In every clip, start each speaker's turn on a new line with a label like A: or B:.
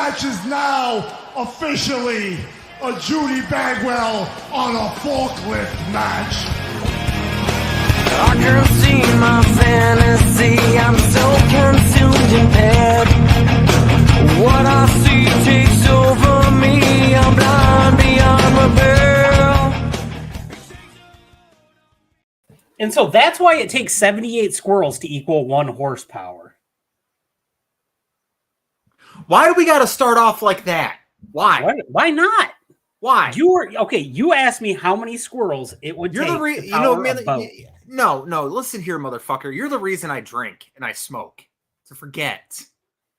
A: match is now officially a Judy Bagwell on a forklift match.
B: I can see my fantasy, I'm so consumed in bed. What I see takes over me, I'm blind beyond repair.
C: And so that's why it takes 78 squirrels to equal 1 horsepower.
D: Why do we got to start off like that? Why?
C: Why not?
D: Why?
C: You asked me how many squirrels it would take to power a boat.
D: No, listen here, motherfucker. You're the reason I drink and I smoke. So forget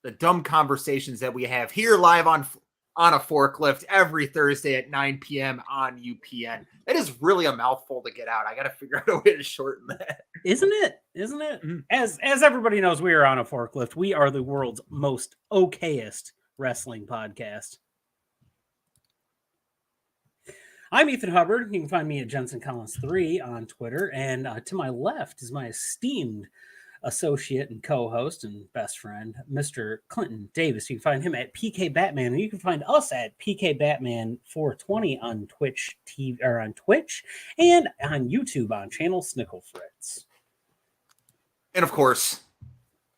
D: the dumb conversations that we have here live on a forklift every Thursday at 9 p.m. on UPN. It is really a mouthful to get out. I got to figure out a way to shorten that.
C: Isn't it? Mm-hmm. As everybody knows, we are on a forklift. We are the world's most okayest wrestling podcast. I'm Ethan Hubbard. You can find me at Jensen Collins 3 on Twitter. And to my left is my esteemed associate and co-host and best friend, Mr. Clinton Davis. You can find him at PK Batman. And you can find us at PK Batman 420 on Twitch TV or on Twitch and on YouTube on channel Snickle Fritz.
D: And of course,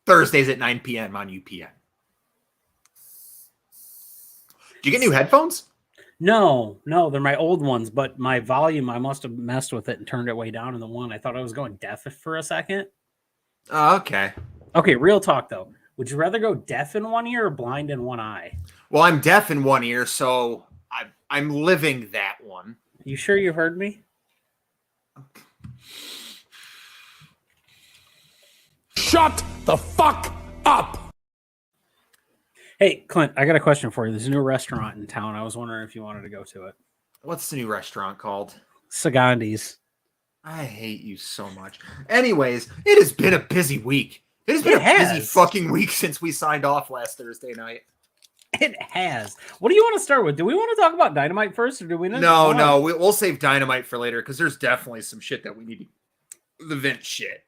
D: Thursdays at 9 p.m. on UPN. Did you get new headphones?
C: No, they're my old ones, but my volume, I must have messed with it and turned it way down in the one. I thought I was going deaf for a second.
D: Oh, okay.
C: Okay, real talk, though. Would you rather go deaf in one ear or blind in one eye?
D: Well, I'm deaf in one ear, so I'm living that one.
C: You sure you heard me?
A: Shut the fuck up!
C: Hey, Clint, I got a question for you. There's a new restaurant in town. I was wondering if you wanted to go to it.
D: What's the new restaurant called?
C: Sagandi's.
D: I hate you so much. Anyways, it has been a busy week. It has been a busy fucking week since we signed off last Thursday night.
C: It has. What do you want to start with? Do we want to talk about Dynamite first, or do we not?
D: No, we'll save Dynamite for later because there's definitely some shit that we need to... The Vince shit.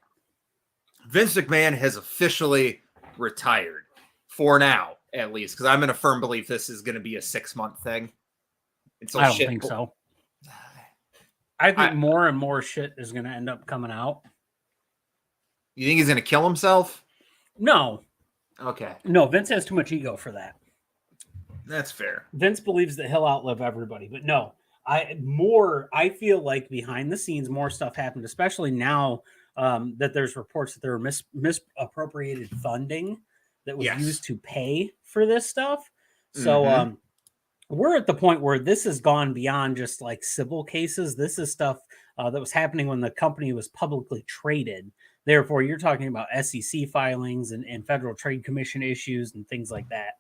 D: Vince McMahon has officially retired. For now, at least, because I'm in a firm belief this is going to be a 6-month thing.
C: I don't think so. I think more and more shit is going to end up coming out.
D: You think he's going to kill himself?
C: No.
D: Okay.
C: No, Vince has too much ego for that.
D: That's fair.
C: Vince believes that he'll outlive everybody, but no. I feel like behind the scenes more stuff happened, especially now that there's reports that there were misappropriated funding that was used to pay for this stuff. So we're at the point where this has gone beyond just like civil cases. This is stuff that was happening when the company was publicly traded. Therefore, you're talking about SEC filings and Federal Trade Commission issues and things like that.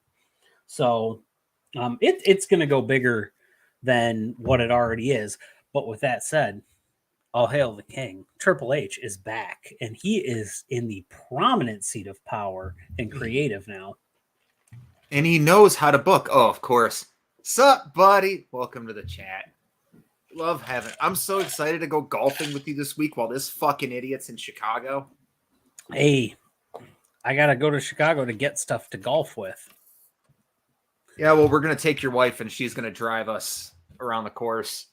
C: So it's going to go bigger than what it already is. But with that said, all hail the king. Triple H is back, and he is in the prominent seat of power and creative now.
D: And he knows how to book. Oh, of course. Sup, buddy? Welcome to the chat. Love having. I'm so excited to go golfing with you this week while this fucking idiot's in Chicago.
C: Hey, I got to go to Chicago to get stuff to golf with.
D: Yeah, well, we're going to take your wife, and she's going to drive us around the course.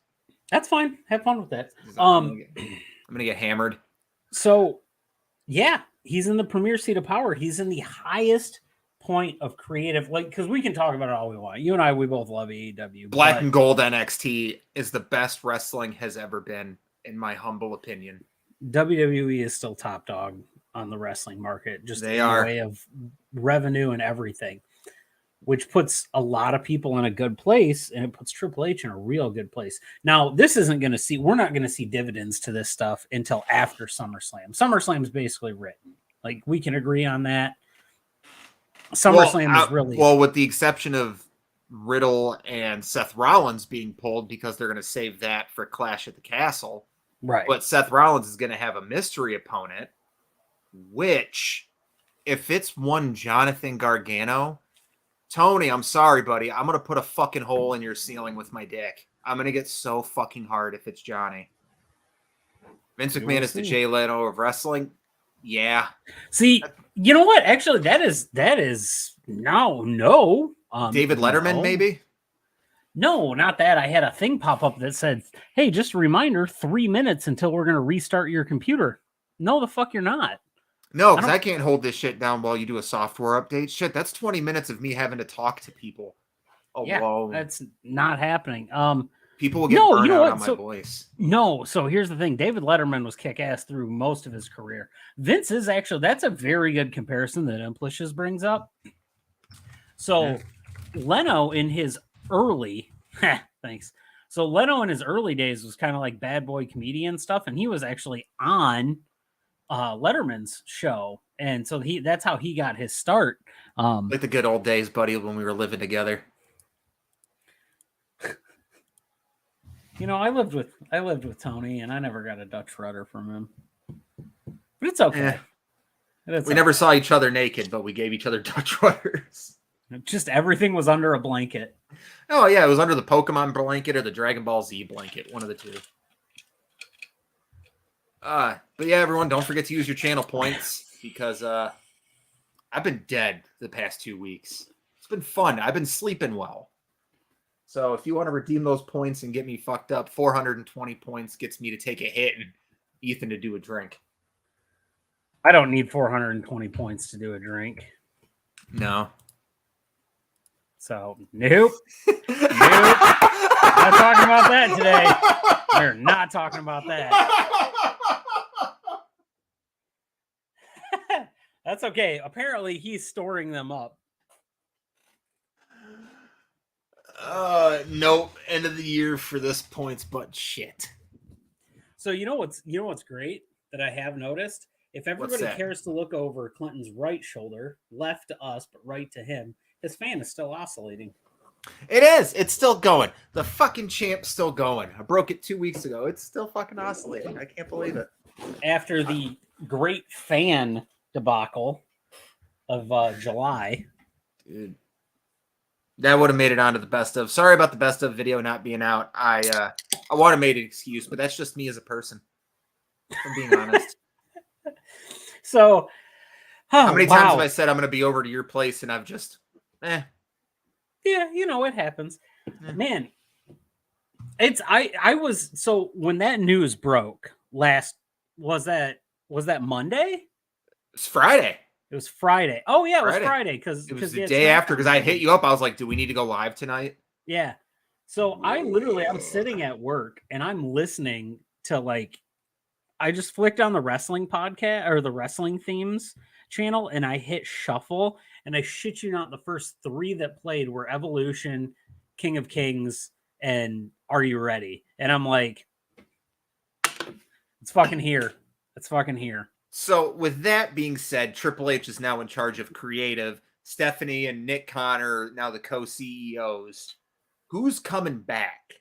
C: That's fine. Have fun with that.
D: I'm gonna get hammered.
C: So, yeah, he's in the premier seat of power. He's in the highest point of creative, like, because we can talk about it all we want. You and I, we both love AEW.
D: Black and Gold NXT is the best wrestling has ever been, in my humble opinion.
C: WWE is still top dog on the wrestling market, just
D: in
C: the way of revenue and everything, which puts a lot of people in a good place, and it puts Triple H in a real good place. Now, we're not going to see dividends to this stuff until after SummerSlam. SummerSlam is basically written. Like, we can agree on that. SummerSlam is really...
D: Well, with the exception of Riddle and Seth Rollins being pulled because they're going to save that for Clash at the Castle.
C: Right.
D: But Seth Rollins is going to have a mystery opponent, which, if it's one Jonathan Gargano... Tony, I'm sorry, buddy. I'm going to put a fucking hole in your ceiling with my dick. I'm going to get so fucking hard if it's Johnny. Vince McMahon is the Jay Leno of wrestling. Yeah.
C: See, you know what? Actually, that is no.
D: David Letterman,
C: no.
D: maybe?
C: No, not that. I had a thing pop up that said, hey, just a reminder, 3 minutes until we're going to restart your computer. No, the fuck you're not.
D: No, because I can't hold this shit down while you do a software update. Shit, that's 20 minutes of me having to talk to people alone.
C: Yeah, that's not happening.
D: People will get burned out on my voice.
C: No, so here's the thing. David Letterman was kick-ass through most of his career. Vince is actually, that's a very good comparison that Implishes brings up. So Leno in his early, thanks. So Leno in his early days was kind of like bad boy comedian stuff, and he was actually on Letterman's show. And so that's how he got his start.
D: Like the good old days, buddy, when we were living together.
C: You know, I lived with Tony, and I never got a Dutch rudder from him. But it's okay.
D: We never saw each other naked, but we gave each other Dutch rudders.
C: Just everything was under a blanket.
D: Oh, yeah, it was under the Pokemon blanket or the Dragon Ball Z blanket, one of the two. But yeah, everyone, don't forget to use your channel points because I've been dead the past 2 weeks. It's been fun. I've been sleeping well. So if you want to redeem those points and get me fucked up, 420 points gets me to take a hit and Ethan to do a drink.
C: I don't need 420 points to do a drink.
D: No.
C: So, nope. Nope. Not talking about that today. We're not talking about that. That's okay. Apparently, he's storing them up.
D: Nope. End of the year for this points, but shit.
C: So you know what's great that I have noticed? If everybody cares to look over Clinton's right shoulder, left to us, but right to him, his fan is still oscillating.
D: It is. It's still going. The fucking champ's still going. I broke it 2 weeks ago. It's still fucking oscillating. I can't believe it.
C: After the great fan debacle of July.
D: Dude. That would have made it onto the best of. Sorry about the best of video not being out. I want to make an excuse, but that's just me as a person. If I'm being honest.
C: So,
D: how many times have I said I'm going to be over to your place and I've just,
C: Yeah, you know, it happens. Man, I was, so when that news broke last, was that Monday?
D: It's Friday.
C: It was Friday. Oh yeah, it was Friday because
D: it was the day after. Because I hit you up, I was like, "Do we need to go live tonight?"
C: Yeah. So I'm sitting at work and I'm listening to I just flicked on the wrestling podcast or the wrestling themes channel and I hit shuffle and I shit you not, the first 3 that played were Evolution, King of Kings, and Are You Ready? And I'm like, it's fucking here. It's fucking here.
D: So with that being said, Triple H is now in charge of creative. Stephanie and Nick Connor now the co-CEOs. Who's coming back?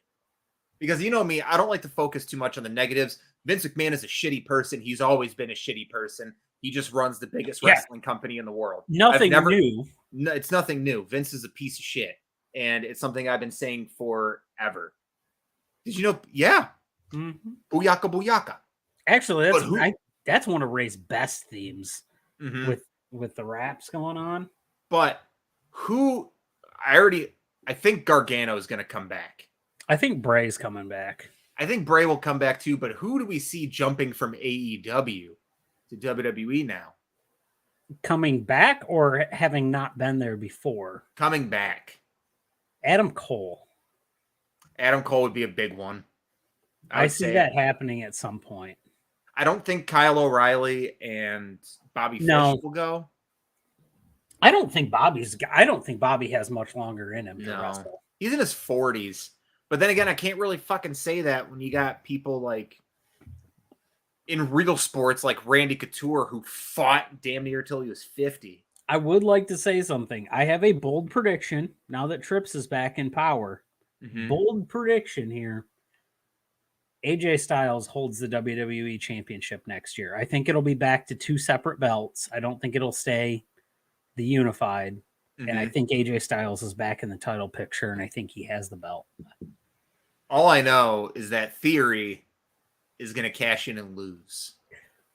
D: Because you know me, I don't like to focus too much on the negatives. Vince McMahon is a shitty person. He's always been a shitty person. He just runs the biggest wrestling company in the world.
C: Nothing new.
D: No, it's nothing new. Vince is a piece of shit. And it's something I've been saying forever. Did you know? Yeah.
C: Mm-hmm.
D: Booyaka, booyaka.
C: Actually, that's one of Ray's best themes with the raps going on.
D: But I think Gargano is going to come back.
C: I think Bray's coming back.
D: I think Bray will come back too, but who do we see jumping from AEW to WWE now?
C: Coming back or having not been there before?
D: Coming back.
C: Adam Cole.
D: Adam Cole would be a big one.
C: I see that happening at some point.
D: I don't think Kyle O'Reilly and Bobby Fish will go.
C: I don't think Bobby has much longer in him to wrestle.
D: He's in his 40s. But then again, I can't really fucking say that when you got people like in real sports like Randy Couture who fought damn near till he was 50.
C: I would like to say something. I have a bold prediction now that Trips is back in power. Mm-hmm. Bold prediction here. AJ Styles holds the WWE Championship next year. I think it'll be back to 2 separate belts. I don't think it'll stay the unified. Mm-hmm. And I think AJ Styles is back in the title picture, and I think he has the belt.
D: All I know is that Theory is going to cash in and lose.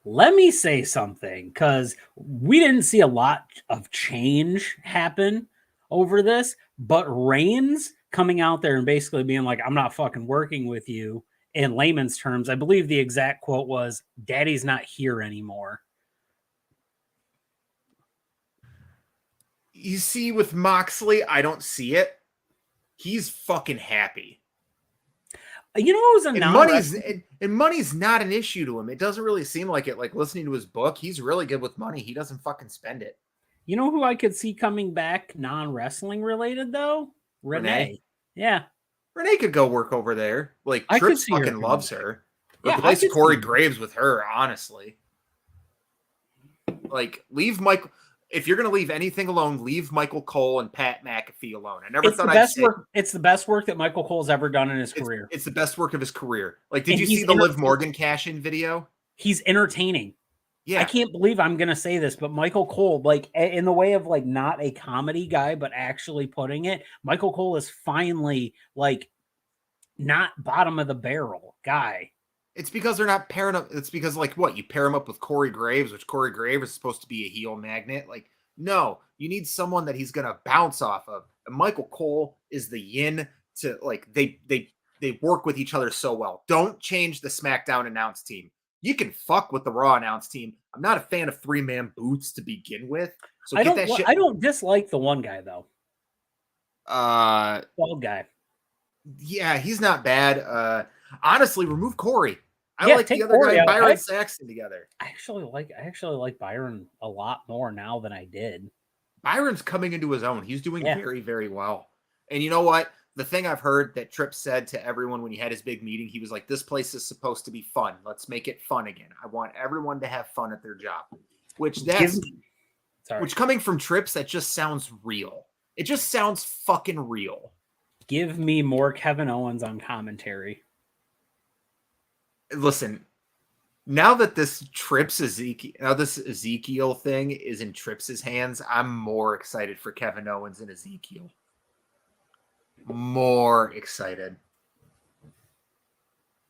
C: Let me say something, because we didn't see a lot of change happen over this, But Reigns coming out there and basically being like, I'm not fucking working with you in layman's terms. I believe the exact quote was, Daddy's not here anymore.
D: You see, with Moxley, I don't see it. He's fucking happy.
C: You know what was
D: and money's not an issue to him. It doesn't really seem like it. Like listening to his book, he's really good with money. He doesn't fucking spend it.
C: You know who I could see coming back non-wrestling related though? Renee. Yeah.
D: Renee could go work over there. Like Trips fucking loves her.
C: Yeah,
D: replace Corey Graves with her, honestly. Like leave Michael. If you're going to leave anything alone, leave Michael Cole and Pat McAfee alone. I never thought I'd say
C: it's the best work that Michael Cole's ever done in his career.
D: It's the best work of his career. Like, did you see the Liv Morgan cash-in video?
C: He's entertaining.
D: Yeah.
C: I can't believe I'm going to say this, but Michael Cole, like in the way of like not a comedy guy, but actually putting it, Michael Cole is finally like not bottom of the barrel guy.
D: It's because they're not pairing up. It's because, like, what? You pair him up with Corey Graves, which Corey Graves is supposed to be a heel magnet. Like, no, you need someone that he's going to bounce off of. And Michael Cole is the yin to, like, they work with each other so well. Don't change the SmackDown announce team. You can fuck with the Raw announce team. I'm not a fan of 3-man boots to begin with. So
C: I don't dislike the one guy, though. Bald guy.
D: Yeah, he's not bad. Honestly, remove Corey. I like the other
C: Corey
D: guy, Byron Saxton, together.
C: I actually like Byron a lot more now than I did.
D: Byron's coming into his own. He's doing very, very well. And you know what? The thing I've heard that Tripp said to everyone when he had his big meeting, he was like, this place is supposed to be fun. Let's make it fun again. I want everyone to have fun at their job. Which coming from Trips, that just sounds real. It just sounds fucking real.
C: Give me more Kevin Owens on commentary.
D: Listen, now that this Ezekiel thing is in Trips' hands, I'm more excited for Kevin Owens and Ezekiel. More excited.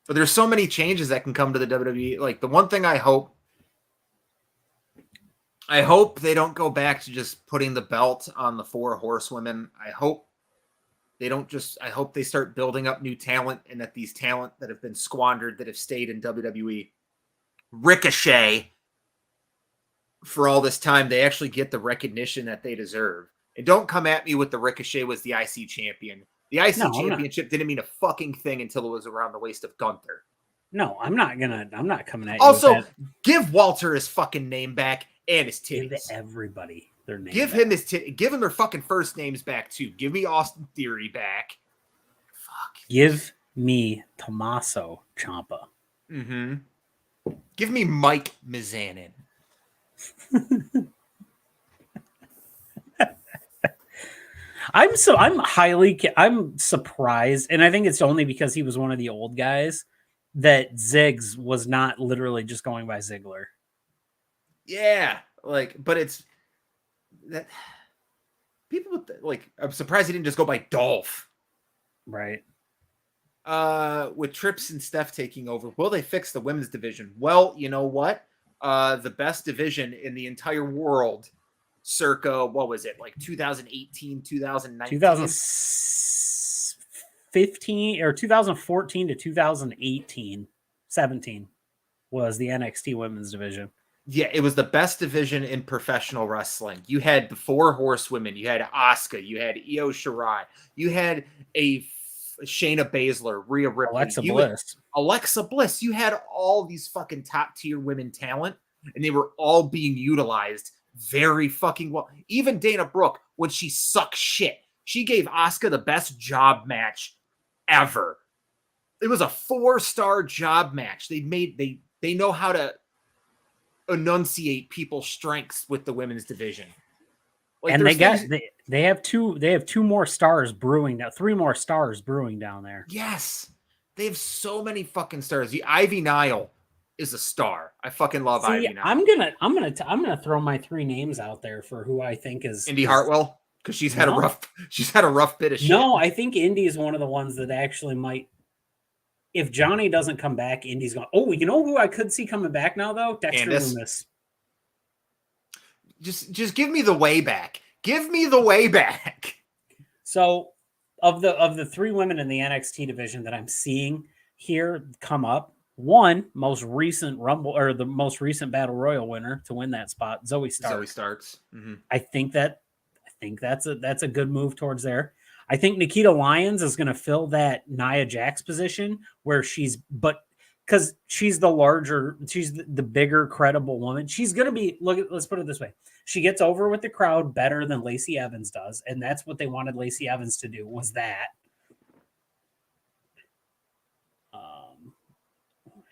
D: But there's so many changes that can come to the WWE. Like, the one thing I hope they don't go back to just putting the belt on the 4 horsewomen. I hope they start building up new talent, and that these talent that have been squandered, that have stayed in WWE, Ricochet, for all this time, they actually get the recognition that they deserve. And don't come at me with the Ricochet was the IC champion. The IC championship didn't mean a fucking thing until it was around the waist of Gunther.
C: No, I'm not coming at you.
D: Also, give Walter his fucking name back and his titties.
C: Give everybody their name.
D: Give him give him their fucking first names back too. Give me Austin Theory back. Fuck.
C: Give me Tommaso Ciampa.
D: Mm-hmm. Give me Mike Mizanin.
C: I'm surprised, and I think it's only because he was one of the old guys, that Ziggs was not literally just going by Ziggler.
D: Yeah, but it's that people I'm surprised he didn't just go by Dolph.
C: Right.
D: With Trips and Steph taking over, will they fix the women's division? Well, you know what? The best division in the entire world, circa, what was it, like 2018, 2019?
C: 2015 or 2014 to 2018, 17 was the NXT women's division.
D: Yeah, it was the best division in professional wrestling. You had the 4 horsewomen. You had Asuka. You had Io Shirai. You had a Shayna Baszler, Rhea Ripley. Alexa Bliss. You had all these fucking top tier women talent, and they were all being utilized very fucking well. Even Dana Brooke, when she sucked shit, she gave Asuka the best job match ever. It was a 4-star job match. They know how to enunciate people's strengths with the women's division.
C: And they have 2 more stars brewing now, 3 more stars brewing down there.
D: Yes. They have so many fucking stars. The Ivy Nile is a star. I fucking love Ivy Nile.
C: I'm gonna throw my 3 names out there for who I think is
D: Indy Hartwell, because she's had a rough bit of shit.
C: No, I think Indy is one of the ones that actually might. If Johnny doesn't come back, Indy's going. Oh, you know who I could see coming back now though? Dexter Lumis.
D: Just give me the way back. Give me the way back.
C: So of the three women in the NXT division that I'm seeing here come up, one most recent Rumble or the most recent Battle Royal winner to win that spot, Zoe Stark.
D: Zoe Starks. Mm-hmm.
C: I think that's a good move towards there. I think Nikita Lyons is going to fill that Nia Jax position where because she's the bigger credible woman. She's going to be, let's put it this way. She gets over with the crowd better than Lacey Evans does. And that's what they wanted Lacey Evans to do, was that.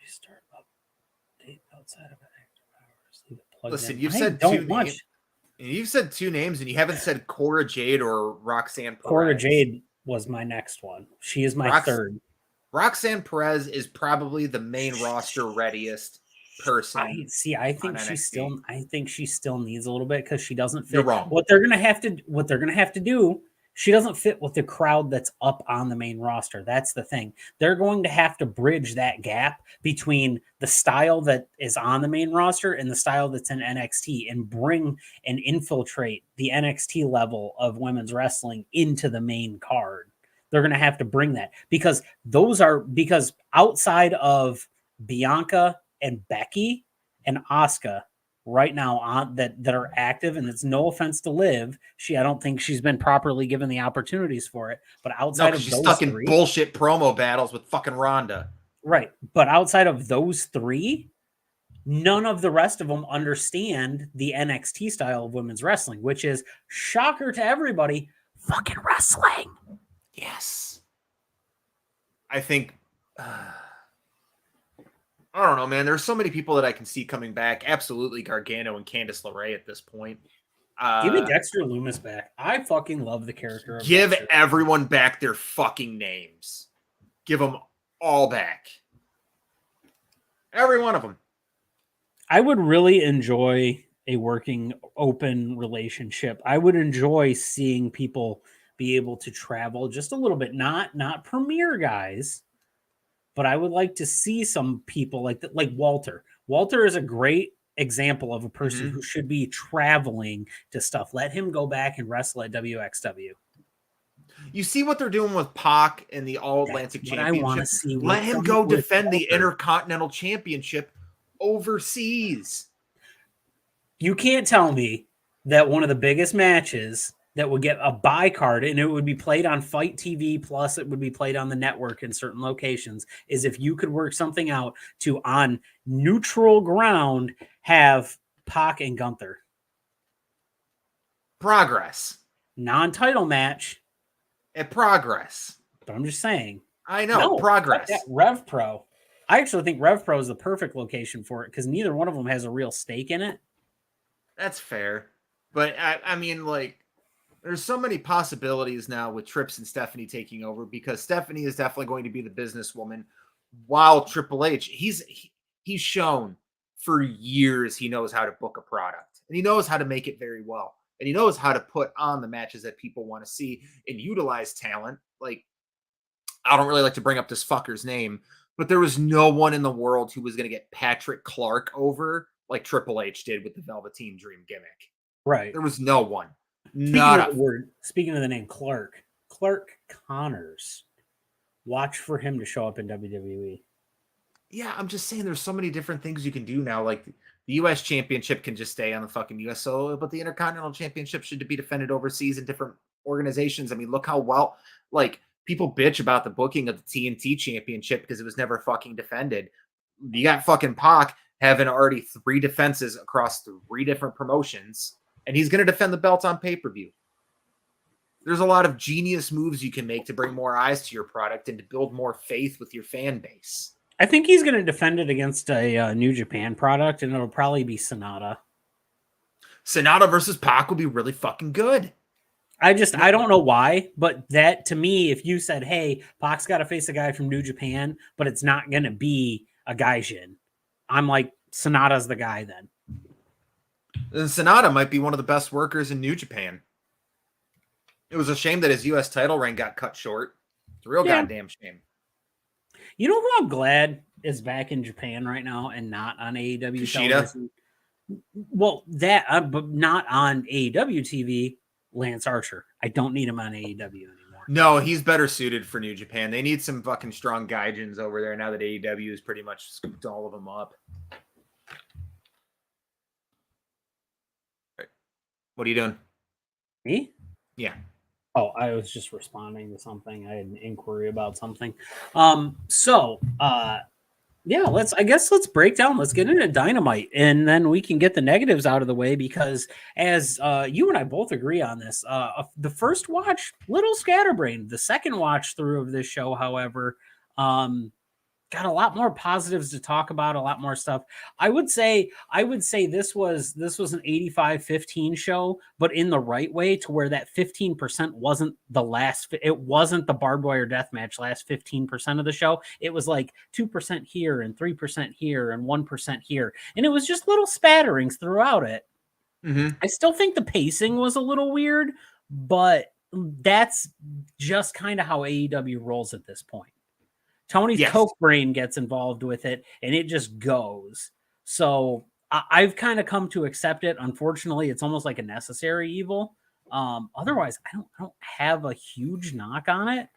C: Restart update outside of active hours.
D: Listen, you've said two names. You've said two names, and you haven't said Cora Jade or Roxanne Perez.
C: Cora Jade was my next one. She is my third.
D: Roxanne Perez is probably the main roster readiest person.
C: I think she still needs a little bit because she doesn't fit.
D: You're wrong.
C: What they're gonna have to do. She doesn't fit with the crowd that's up on the main roster. That's the thing. They're going to have to bridge that gap between the style that is on the main roster and the style that's in NXT and bring and infiltrate the NXT level of women's wrestling into the main card. They're going to have to bring that because outside of Bianca and Becky and Asuka right now that are active, and it's no offense to Liv. I don't think she's been properly given the opportunities for it. But outside of
D: she's
C: those
D: stuck
C: three,
D: in bullshit promo battles with fucking Ronda.
C: Right. But outside of those three, none of the rest of them understand the NXT style of women's wrestling, which is, shocker to everybody, fucking wrestling.
D: Yes. I think I don't know, man. There's so many people that I can see coming back. Absolutely Gargano and Candice LeRae at this point.
C: Give me Dexter Lumis back. I fucking love the character.
D: Give
C: Dexter.
D: everyone back their fucking names. Give them all back. Every one of them.
C: I would really enjoy a working open relationship. I would enjoy seeing people be able to travel just a little bit, not premier guys. But I would like to see some people like Walter. Walter is a great example of a person who should be traveling to stuff. Let him go back and wrestle at WXW.
D: You see what they're doing with Pac in the All Atlantic Championship?
C: I want to see.
D: Let him go defend the Intercontinental Championship overseas.
C: You can't tell me that one of the biggest matches that would get a buy card and it would be played on Fight TV, plus it would be played on the network in certain locations, is if you could work something out to, on neutral ground, have Pac and Gunther.
D: Progress.
C: Non-title match.
D: At Progress.
C: But I'm just saying.
D: I know, Progress.
C: Rev Pro. I actually think Rev Pro is the perfect location for it because neither one of them has a real stake in it.
D: That's fair. But, I mean, like, there's so many possibilities now with Trips and Stephanie taking over because Stephanie is definitely going to be the businesswoman while Triple H, he's shown for years he knows how to book a product and he knows how to make it very well. And he knows how to put on the matches that people want to see and utilize talent. Like, I don't really like to bring up this fucker's name, but there was no one in the world who was going to get Patrick Clark over like Triple H did with the Velveteen Dream gimmick.
C: Right.
D: There was no one.
C: Speaking of the name Clark Connors, watch for him to show up in WWE.
D: Yeah, I'm just saying there's so many different things you can do now. Like the U.S. Championship can just stay on the fucking U.S. solo, but the Intercontinental Championship should be defended overseas in different organizations. I mean, look how well, like, people bitch about the booking of the TNT Championship because it was never fucking defended. You got fucking Pac having already 3 defenses across 3 different promotions. And he's going to defend the belt on pay-per-view. There's a lot of genius moves you can make to bring more eyes to your product and to build more faith with your fan base.
C: I think he's going to defend it against a New Japan product, and it'll probably be Sonata.
D: Sonata versus Pac will be really fucking good.
C: I don't know why, but that, to me, if you said, hey, Pac's got to face a guy from New Japan, but it's not going to be a Gaijin, I'm like, Sonata's the guy then.
D: And Sonata might be one of the best workers in New Japan. It was a shame that his U.S. title reign got cut short. It's a real goddamn shame.
C: You know who I'm glad is back in Japan right now and not on AEW television? Well, but not on AEW TV. Lance Archer. I don't need him on AEW anymore.
D: No, he's better suited for New Japan. They need some fucking strong gaijins over there now that AEW has pretty much scooped all of them up. Right. What are you doing?
C: Me?
D: Yeah.
C: Oh, I was just responding to something. I had an inquiry about something. Yeah, let's break down. Let's get into Dynamite, and then we can get the negatives out of the way, because as you and I both agree on this, the first watch, little scatterbrained. The second watch through of this show, however, got a lot more positives to talk about, a lot more stuff. I would say this was an 85-15 show, but in the right way, to where that 15% wasn't it wasn't the barbed wire death match last 15% of the show. It was like 2% here and 3% here and 1% here. And it was just little spatterings throughout it.
D: Mm-hmm.
C: I still think the pacing was a little weird, but that's just kind of how AEW rolls at this point. Tony's coke brain gets involved with it, and it just goes. So I've kind of come to accept it. Unfortunately, it's almost like a necessary evil. Otherwise, I don't have a huge knock on it.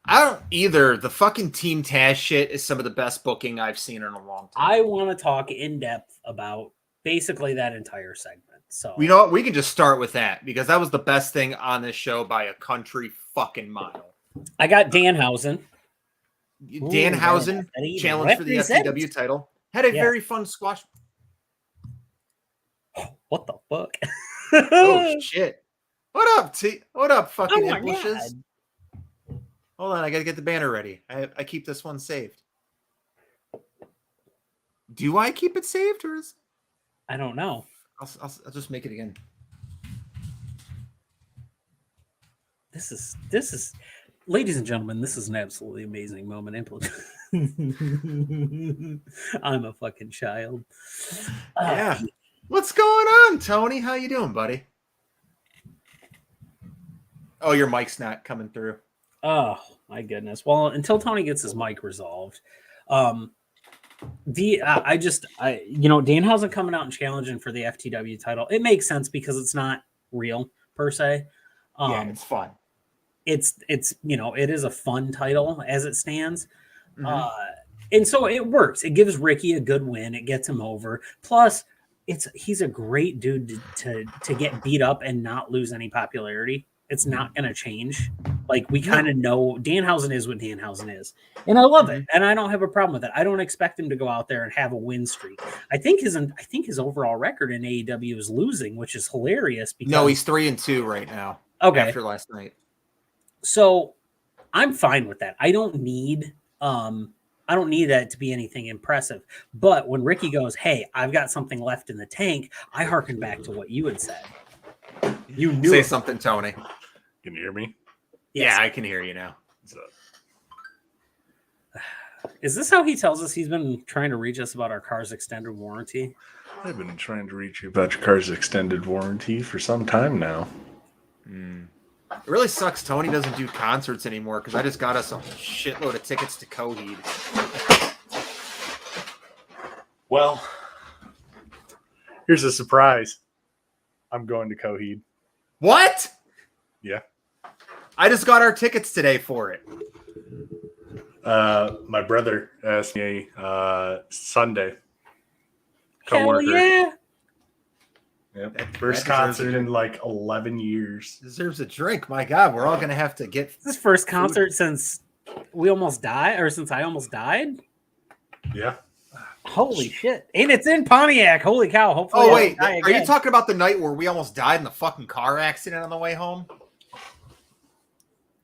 D: I don't either. The fucking Team Tazz shit is some of the best booking I've seen in a long time.
C: I want to talk in depth about basically that entire segment. So
D: you know what? We can just start with that, because that was the best thing on this show by a country fucking mile.
C: I got Danhausen.
D: Danhausen challenged for the FTW title. Had a very fun squash.
C: What the fuck?
D: Oh shit! What up, T? What up, fucking
C: Oh
D: impulses? Hold on, I gotta get the banner ready. I keep this one saved. Do I keep it saved, or is?
C: I don't know.
D: I'll just make it again.
C: This is. Ladies and gentlemen, this is an absolutely amazing moment. I'm a fucking child.
D: Yeah. What's going on, Tony? How you doing, buddy? Oh, your mic's not coming through.
C: Oh, my goodness. Well, until Tony gets his mic resolved, Danhausen coming out and challenging for the FTW title, it makes sense because it's not real per se.
D: Yeah, it's fun.
C: It's it is a fun title as it stands.
D: Mm-hmm.
C: And so it works. It gives Ricky a good win. It gets him over. Plus, he's a great dude to get beat up and not lose any popularity. It's not going to change. Like, we kind of know Danhausen is what Danhausen is. And I love it. And I don't have a problem with it. I don't expect him to go out there and have a win streak. I think his overall record in AEW is losing, which is hilarious. Because,
D: no, he's 3-2 right now.
C: Okay.
D: After last night.
C: So I'm fine with that. I don't need that to be anything impressive. But when Ricky goes, "Hey, I've got something left in the tank," I hearken back to what you had said. You knew.
D: Say something, Tony.
E: Can you hear me?
C: Yes.
D: Yeah, I can hear you now.
C: Is this how he tells us he's been trying to reach us about our car's extended warranty?
E: I've been trying to reach you about your car's extended warranty for some time now.
D: It really sucks Tony doesn't do concerts anymore, because I just got us a shitload of tickets to Coheed.
E: Well, here's a surprise. I'm going to Coheed.
D: What?
E: Yeah.
D: I just got our tickets today for it.
E: My brother asked me Sunday.
C: Hell
E: Coworker.
C: yeah.
E: Yep. First concert in like 11 years.
D: Deserves a drink. My God, we're all going to have to get...
C: This first concert since we almost died, or since I almost died?
E: Yeah.
C: Holy shit. And it's in Pontiac. Holy cow. Hopefully
D: Oh, wait. Are you talking about the night where we almost died in the fucking car accident on the way home?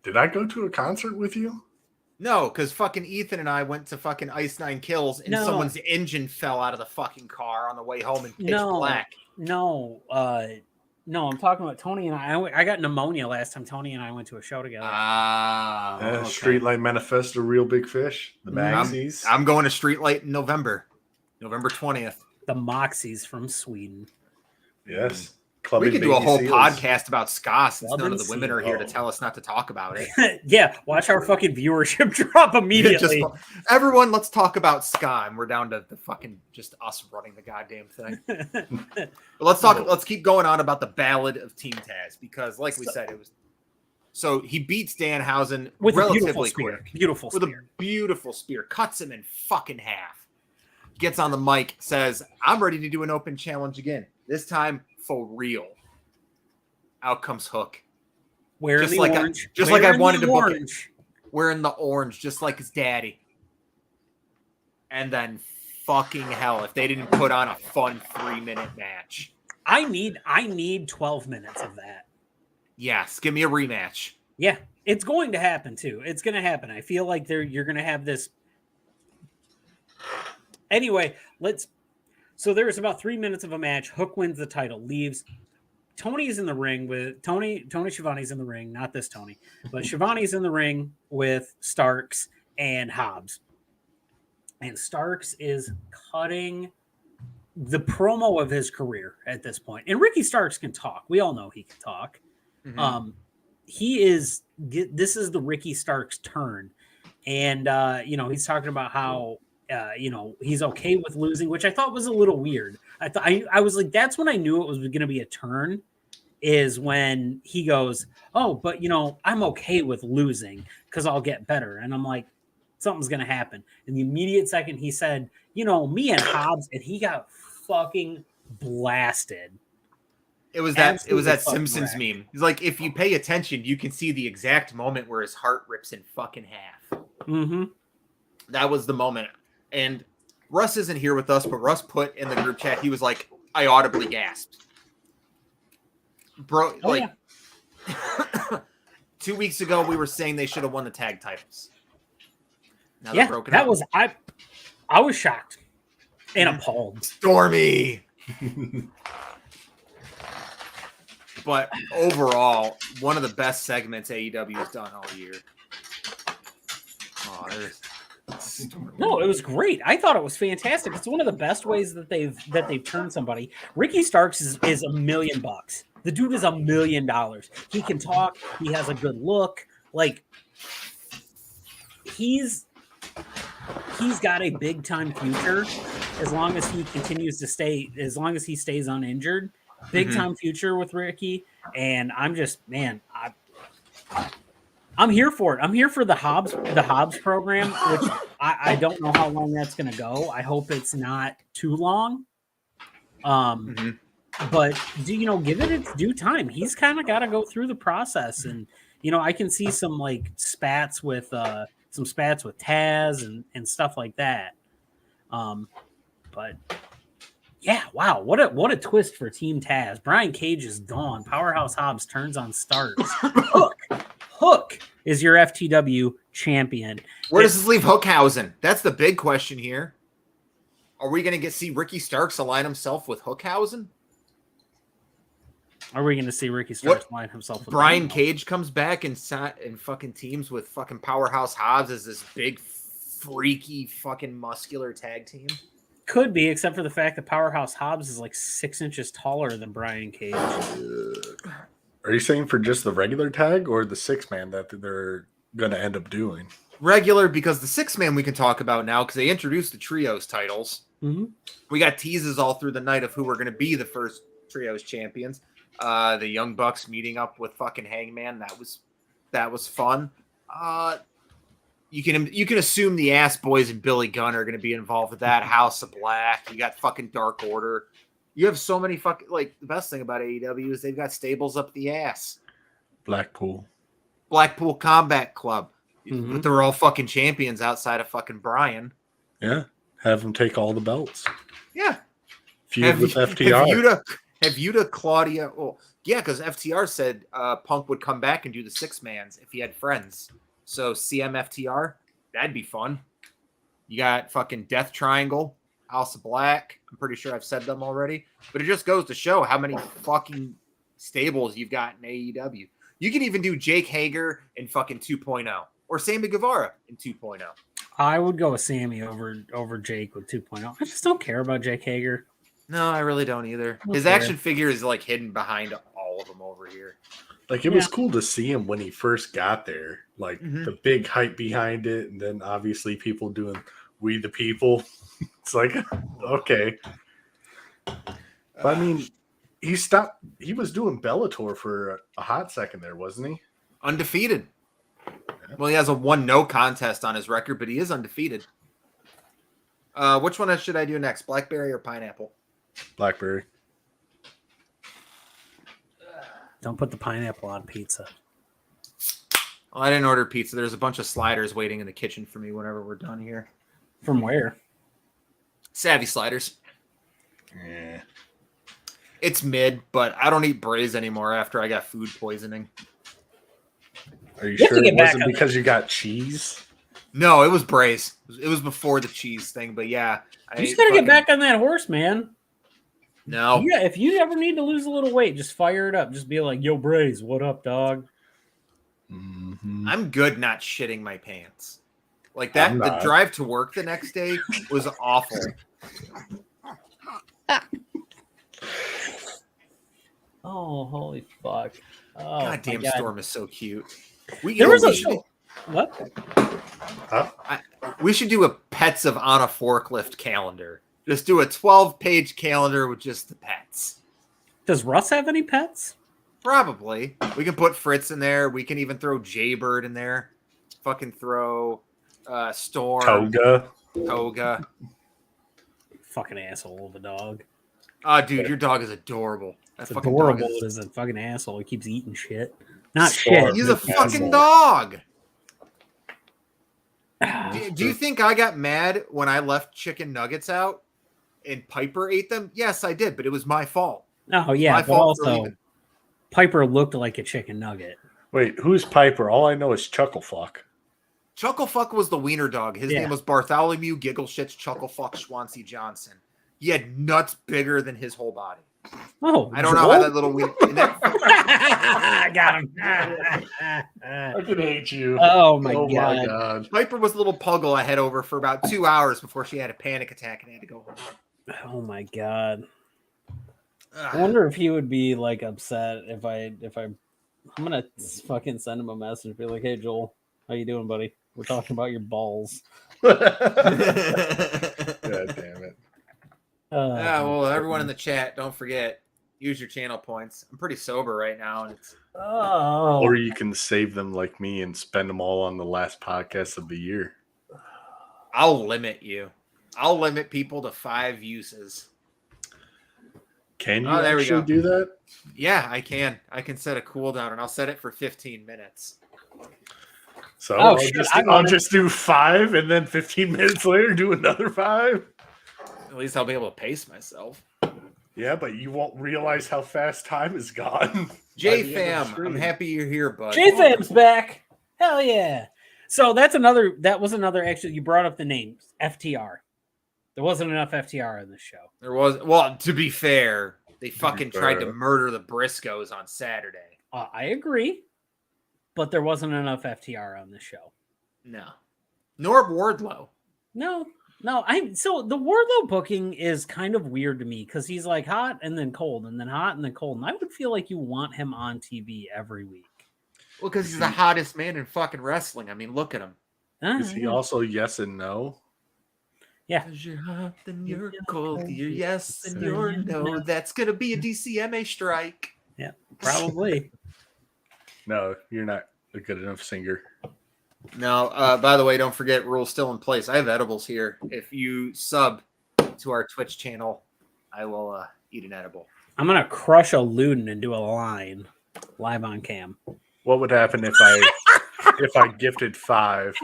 E: Did I go to a concert with you?
D: No, because fucking Ethan and I went to fucking Ice Nine Kills, and someone's engine fell out of the fucking car on the way home in pitch black.
C: No, I'm talking about Tony and I got pneumonia last time Tony and I went to a show together.
E: Okay. Streetlight Manifesto, Real Big Fish, the Maxies.
D: I'm going to Streetlight in November 20th.
C: The Moxies from Sweden.
E: Yes.
D: We could do a whole
E: seals.
D: podcast about ska since
C: Club
D: none of
C: and
D: the women are here to
E: seal.
D: tell us not to talk about it.
C: Yeah, watch our fucking viewership drop immediately.
D: Everyone, let's talk about ska, and we're down to the fucking just us running the goddamn thing. But let's keep going on about the Ballad of Team Tazz, because like we said, it was so he beats Danhausen
C: with a beautiful
D: relatively
C: spear.
D: quick.
C: Beautiful
D: With
C: spear.
D: a beautiful spear, cuts him in fucking half. Gets on the mic, says, "I'm ready to do an open challenge again. This time for real." Out comes Hook.
C: Wearing
D: Just
C: the
D: like
C: orange.
D: I wanted to book it.
C: orange.
D: Wearing the orange, just like his daddy. And then fucking hell, if they didn't put on a fun 3-minute match.
C: I need 12 minutes of that.
D: Yes, give me a rematch.
C: Yeah, it's going to happen too. It's going to happen. I feel like you're going to have this. Anyway, so there's about 3 minutes of a match. Hook wins the title, leaves. Tony's in the ring with Tony Schiavone's in the ring, not this Tony, but Schiavone's in the ring with Starks and Hobbs. And Starks is cutting the promo of his career at this point. And Ricky Starks can talk. We all know he can talk.
D: Mm-hmm.
C: This is the Ricky Starks turn. And, he's talking about how, he's okay with losing, which I thought was a little weird. I was like, that's when I knew it was going to be a turn, is when he goes, "Oh, but I'm okay with losing because I'll get better." And I'm like, something's going to happen. In the immediate second he said, me and Hobbs, and he got fucking blasted.
D: It was that Simpsons
C: wrecked.
D: meme. He's like, if you pay attention, you can see the exact moment where his heart rips in fucking half.
C: Mm-hmm.
D: That was the moment. And Russ isn't here with us, but Russ put in the group chat, he was like, I audibly gasped. Bro, 2 weeks ago, we were saying they should have won the tag titles. Now they're broken up.
C: I was shocked and appalled.
D: Stormy. But overall, one of the best segments AEW has done all year. Oh,
C: No, it was great. I thought it was fantastic. It's one of the best ways that they've turned somebody. Ricky Starks is $1 million. The dude is $1 million. He can talk. He has a good look. Like, he's got a big time future as long as he continues to stay. As long as he stays uninjured, big time future with Ricky. And I'm just, man, I'm here for it. I'm here for the Hobbs program, which I don't know how long that's going to go. I hope it's not too long. But give it its due time. He's kind of got to go through the process, and I can see some spats with Tazz and stuff like that. But yeah, wow, what a twist for Team Tazz. Brian Cage is gone. Powerhouse Hobbs turns on Starks. Hook is your FTW champion.
D: Where does this leave Hookhausen? That's the big question here. Are we going to see Ricky Starks align himself with Hookhausen?
C: Are we going to see Ricky Starks align himself with
D: Brian Cage comes back and fucking teams with fucking Powerhouse Hobbs as this big, freaky, fucking muscular tag team?
C: Could be, except for the fact that Powerhouse Hobbs is like 6 inches taller than Brian Cage.
E: Are you saying for just the regular tag or the 6-man that they're going to end up doing?
D: Regular, because the 6-man we can talk about now because they introduced the trios titles.
C: Mm-hmm.
D: We got teases all through the night of who were going to be the first trios champions. The Young Bucks meeting up with fucking Hangman. That was fun. You can assume the Ass Boys and Billy Gunn are going to be involved with that. House of Black. You got fucking Dark Order. You have so many fucking the best thing about AEW is they've got stables up the ass.
E: Blackpool
D: Combat Club. But they're all fucking champions outside of fucking Brian.
E: Yeah. Have them take all the belts.
D: Yeah.
E: Feud with FTR.
D: Have Yuta, Claudia. Well, yeah, because FTR said Punk would come back and do the 6-mans if he had friends. So CMFTR, that'd be fun. You got fucking Death Triangle, House of Black. I'm pretty sure I've said them already. But it just goes to show how many fucking stables you've got in AEW. You can even do Jake Hager in fucking 2.0 or Sammy Guevara in 2.0.
C: I would go with Sammy over Jake with 2.0. I just don't care about Jake Hager.
D: No, I really don't either. His
C: Okay.
D: action figure is like hidden behind all of them over here.
E: Like it was cool to see him when he first got there. Like the big hype behind it, and then obviously people doing "We the People." It's like okay. But I mean, he stopped. He was doing Bellator for a hot second there, wasn't he?
D: Undefeated. Well, he has a 1-no contest on his record, but he is undefeated. Which one should I do next? Blackberry or pineapple?
E: Blackberry.
C: Don't put the pineapple on pizza.
D: Well, I didn't order pizza. There's a bunch of sliders waiting in the kitchen for me whenever we're done here.
C: From where?
D: Savvy sliders.
E: Yeah.
D: It's mid, but I don't eat braised anymore after I got food poisoning.
E: Are you
C: You have
E: sure
C: to
E: it
C: get back
E: wasn't
C: on
E: because you got cheese?
D: No, it was braised. It was before the cheese thing, but yeah.
C: You just gotta get back on that horse, man.
D: No.
C: Yeah, if you ever need to lose a little weight, just fire it up. Just be like, "Yo, Braze, what up, dog?"
E: Mm-hmm.
D: I'm good not shitting my pants. Like that,
E: I'm
D: the
E: not.
D: drive to work the next day was awful.
C: Oh, holy fuck! Oh,
D: Goddamn
C: my God.
D: Storm is so cute.
C: There was a
D: should,
C: show. What?
D: we should do a Pets of on a Forklift calendar. Just do a 12-page calendar with just the pets.
C: Does Russ have any pets?
D: Probably. We can put Fritz in there. We can even throw Jaybird in there. Fucking throw Storm. Toga.
C: Fucking asshole of a dog.
D: Oh, dude, your dog is adorable. That
C: It's
D: fucking
C: adorable.
D: dog
C: It
D: is-
C: is a fucking asshole. He keeps eating shit. Not
E: Storm.
C: shit.
D: He's a
E: Asshole.
D: fucking dog. Do you think I got mad when I left chicken nuggets out and Piper ate them? Yes, I did, but it was my fault.
C: Oh yeah,
D: My
C: but
D: fault for
C: also
D: leaving.
C: Piper looked like a chicken nugget.
E: Wait, who's Piper? All I know is Chucklefuck.
D: Chucklefuck was the wiener dog. His
C: Yeah.
D: name was Bartholomew Giggleshits Chucklefuck Schwancy Johnson. He had nuts bigger than his whole body.
C: Oh,
D: I don't know how that little wiener.
C: got him.
E: I can hate you.
C: Oh my
E: Oh
C: God.
E: my god.
D: Piper was a little puggle I had over for about 2 hours before she had a panic attack and had to go home.
C: Oh my God. I
D: Ugh.
C: wonder if he would be like upset if I'm gonna fucking send him a message, be like, "Hey Joel, how you doing, buddy? We're talking about your balls."
E: God damn it.
D: Yeah, well, everyone in the chat, don't forget, use your channel points. I'm pretty sober right now, and it's
C: Oh,
E: Or you can save them like me and spend them all on the last podcast of the year.
D: I'll limit you. I'll limit people to 5 uses.
E: Can you
D: Oh, there we
E: actually
D: go.
E: do that?
D: Yeah, I can. I can set a cooldown, and I'll set it for 15 minutes.
E: So
C: Oh,
E: I'll,
C: shit,
E: just,
C: I
E: I'll
C: want it.
E: just do 5 and then 15 minutes later do another 5.
D: At least I'll be able to pace myself.
E: Yeah, but you won't realize how fast time is gone.
D: J
E: By the end of the
D: Fam, I'm
E: stream.
D: happy you're here, bud.
C: J-Fam's back. Hell yeah. So that was another actually, you brought up the names. FTR. There wasn't enough FTR in this show.
D: There was, well, to be fair, they fucking
E: fair.
D: tried to murder the Briscoes on Saturday.
C: I agree, but there wasn't enough FTR on this show.
D: No. Nor Wardlow.
C: No. So the Wardlow booking is kind of weird to me because he's like hot and then cold and then hot and then cold. And I would feel like you want him on TV every week.
D: Well, because he's the hottest man in fucking wrestling. I mean, look at him.
E: Is he also yes and no?
C: Yeah.
D: Because you're hot, then you're cold. You're yes, and you're no. That's going to be a DCMA strike.
C: Yeah, probably.
E: No, you're not a good enough singer.
D: No, by the way, don't forget, rules still in place. I have edibles here. If you sub to our Twitch channel, I will eat an edible.
C: I'm going to crush a Luden and do a line live on cam.
E: What would happen if I gifted 5?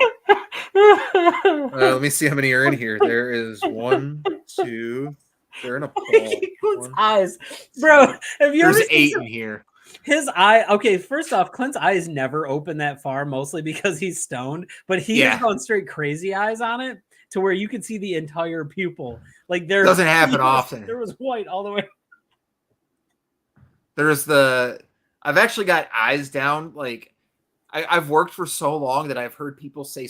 D: Let me see how many are in here. There is 1, 2. They're in a poll.
C: Clint's eyes. Bro, have you
D: There's
C: ever seen
D: 8 in here.
C: his eye? Okay, first off, Clint's eyes never open that far, mostly because he's stoned, but he
D: Yeah.
C: is going straight crazy eyes on it to where you can see the entire pupil. Like there
D: Doesn't happen often.
C: There was white all the way.
D: There's I've actually got eyes down. Like I've worked for so long that I've heard people say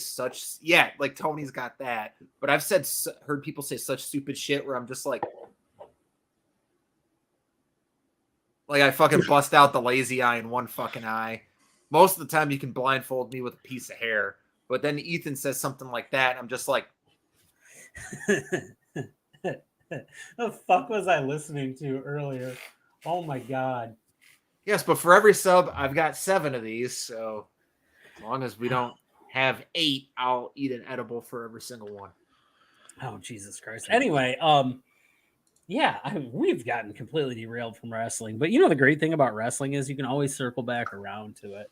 D: like Tony's got that, but I've heard people say such stupid shit where I'm just like, Like I fucking bust out the lazy eye in one fucking eye. Most of the time you can blindfold me with a piece of hair. But then Ethan says something like that. And I'm just like,
C: The fuck was I listening to earlier? Oh my god.
D: yes, but for every sub, I've got 7 of these. So as long as we don't have 8, I'll eat an edible for every single one.
C: Oh Jesus Christ. Anyway, yeah, we've gotten completely derailed from wrestling, but you know the great thing about wrestling is you can always circle back around to it.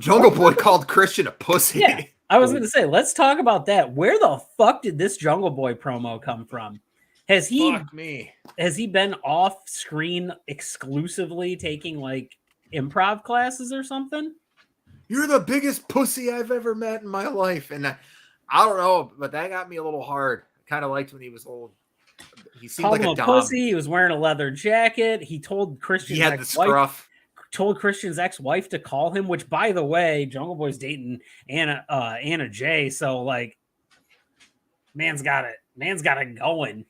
D: Jungle Boy called Christian a pussy.
C: Yeah, I was going to say, let's talk about that. Where the fuck did this Jungle Boy promo come from? Has he
D: Fuck me.
C: Has he been off screen exclusively taking like improv classes or something?
D: You're the biggest pussy I've ever met in my life. And I don't know, but that got me a little hard. I kind of liked when he was old. He seemed
C: Called
D: like
C: him
D: a
C: a
D: dom.
C: pussy. He was wearing a leather jacket. He told
D: He had the scruff.
C: told Christian's ex-wife to call him, which by the way, Jungle Boy's dating Anna Jay, so like man's got it going.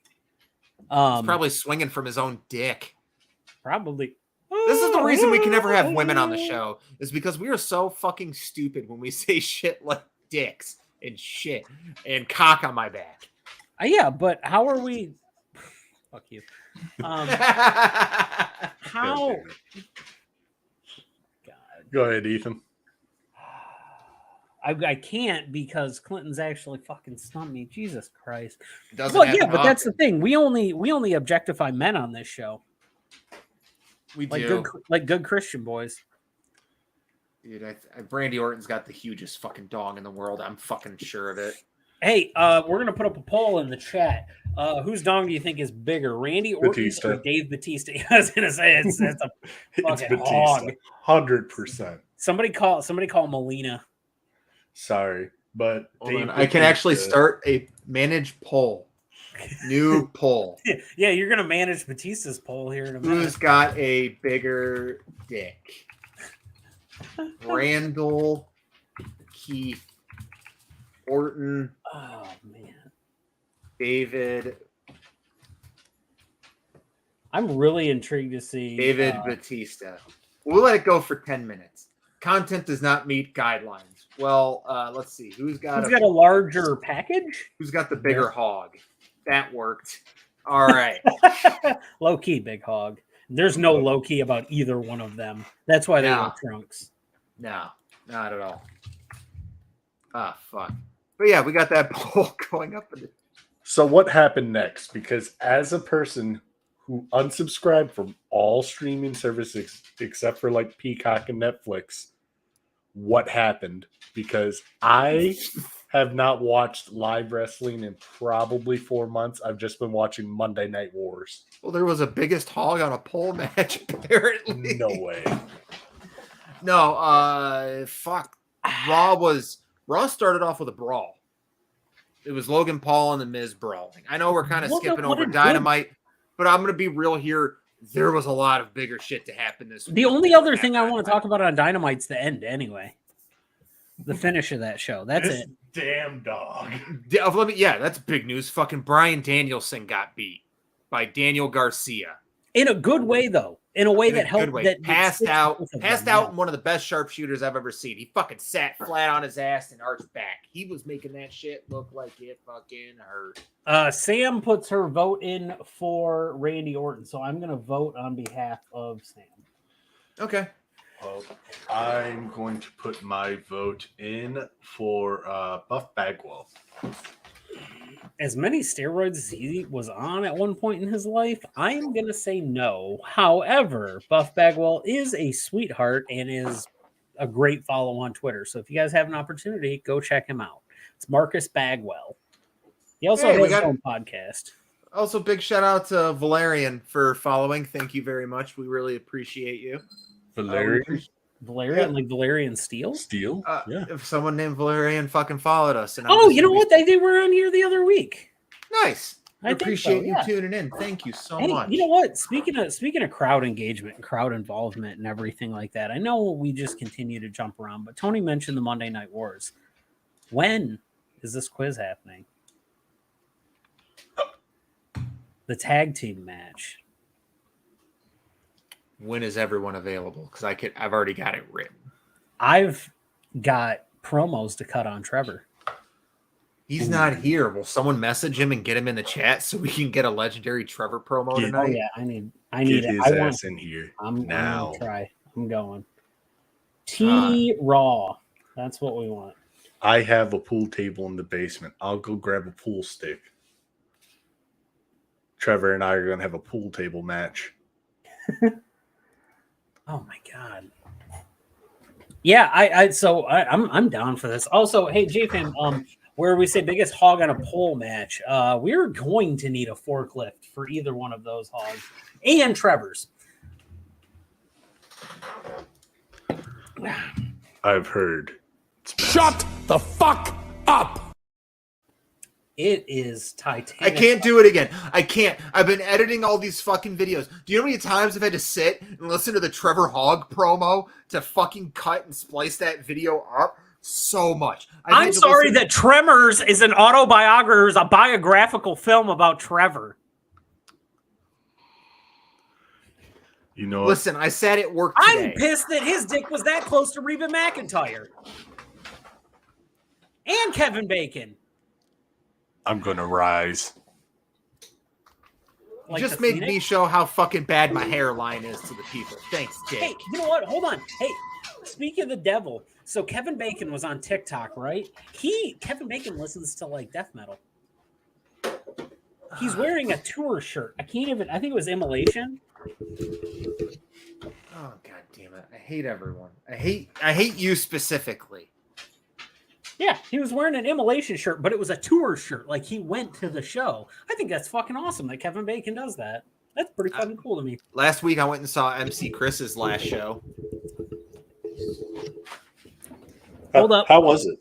D: He's probably swinging from his own dick.
C: Probably.
D: This is the reason we can never have women on the show, is because we are so fucking stupid when we say shit like dicks and shit and cock on my back.
C: Yeah, but how are we? Fuck you. How?
E: Go ahead, Ethan.
C: I can't because Clinton's actually fucking stumped me. Jesus Christ.
D: Doesn't
C: Well,
D: happen
C: yeah, but that's the
D: often.
C: thing. We only objectify men on this show,
D: We
C: like
D: do.
C: good Christian boys.
D: Dude, Brandy Orton's got the hugest fucking dong in the world. I'm fucking sure of it.
C: Hey, we're gonna put up a poll in the chat. Whose dong do you think is bigger, Randy Orton
E: Batista.
C: or Dave Batista? I was gonna say it's a
E: It's
C: fucking
E: Batista.
C: hog.
E: 100%.
C: Somebody call Melina.
E: Sorry, but
D: Hold on.
E: Dave
D: I can actually
E: Batista-
D: start a managed poll. New poll.
C: Yeah, you're gonna manage Batista's poll here in a minute.
D: Who's got a bigger dick? Randall, Keith, Orton,
C: Oh man,
D: David,
C: I'm really intrigued to see
D: David Batista. We'll let it go for 10 minutes. Content does not meet guidelines. Well, let's see. Who's got
C: a larger package.
D: who's got the bigger hog? That worked. All right.
C: Low key, big hog. There's no low key about either one of them. That's why they
D: No.
C: wear trunks.
D: No, not at all. Ah, fuck. But yeah, we got that poll going up.
E: So what happened next? Because as a person who unsubscribed from all streaming services except for like Peacock and Netflix, what happened? Because I have not watched live wrestling in probably 4 months. I've just been watching Monday Night Wars.
D: Well, there was a biggest hog on a pole match, apparently.
E: No way.
D: No, fuck. Raw started off with a brawl. It was Logan Paul and the Miz brawling. I know we're kind of
C: Well,
D: skipping
C: what
D: over
C: a
D: Dynamite, but I'm going to be real here. There was a lot of bigger shit to happen this week.
C: The only other thing I want to talk about on Dynamite's the end, anyway. The finish of that show. That's
E: This
C: it.
E: damn dog.
D: Yeah, that's big news. Fucking Bryan Danielson got beat by Daniel Garcia.
C: In a good way, though. In a way
D: In a
C: that helped.
D: good way.
C: That
D: Passed
C: sticks
D: out
C: both of
D: in
C: them.
D: one of the best sharpshooters I've ever seen. He fucking sat flat on his ass and arched back. He was making that shit look like it fucking hurt.
C: Sam puts her vote in for Randy Orton, so I'm going to vote on behalf of Sam.
D: Okay.
E: Well, I'm going to put my vote in for Buff Bagwell.
C: As many steroids as he was on at one point in his life, I'm going to say no. However, Buff Bagwell is a sweetheart and is a great follow on Twitter. So if you guys have an opportunity, go check him out. It's Marcus Bagwell. He also has his own podcast.
D: Also, big shout out to Valerian for following. Thank you very much. We really appreciate you.
E: Valerian
C: Valerian, like Valerian Steel?
E: Steel? Yeah.
D: If someone named Valerian fucking followed us. And
C: Oh, you know what? They were on here the other week.
D: Nice.
C: I think
D: appreciate
C: so,
D: you
C: yeah.
D: tuning in. Thank you so
C: Hey,
D: much.
C: you know what? Speaking of crowd engagement and crowd involvement and everything like that, I know we just continue to jump around, but Tony mentioned the Monday Night Wars. When is this quiz happening? The tag team match.
D: when is everyone available? Because I've already got it written.
C: I've got promos to cut on Trevor.
D: He's not here. Will someone message him and get him in the chat so we can get a legendary Trevor promo tonight?
C: Oh yeah, I need
E: Get his ass in here now.
C: I'm gonna try. I'm going. T Raw. That's what we want.
E: I have a pool table in the basement. I'll go grab a pool stick. Trevor and I are going to have a pool table match.
C: Oh my god. Yeah, I'm down for this. Also, hey JFam, where we say biggest hog on a pole match, we're going to need a forklift for either one of those hogs and Trevor's.
E: I've heard.
A: Shut the fuck up!
C: It is Titanic.
D: I can't do it again. I can't. I've been editing all these fucking videos. Do you know how many times I've had to sit and listen to the Trevor Hogg promo to fucking cut and splice that video up? So much.
C: I'm sorry that Tremors is an autobiography, a biographical film about Trevor.
E: You know,
D: listen, I sat at work today.
C: I'm pissed that his dick was that close to Reba McIntyre. And Kevin Bacon.
E: I'm going to rise.
D: Like just made me show how fucking bad my hairline is to the people. Thanks, Dick.
C: Hey, you know what? Hold on. Hey, speaking of the devil, so Kevin Bacon was on TikTok, right? Kevin Bacon listens to like death metal. He's wearing a tour shirt. I think it was Immolation.
D: Oh god damn it. I hate everyone. I hate you specifically.
C: Yeah, he was wearing an Immolation shirt, but it was a tour shirt. Like he went to the show. I think that's fucking awesome that Kevin Bacon does that. That's pretty fucking cool to me.
D: Last week I went and saw MC Chris's last show.
C: Hold up.
E: How was it?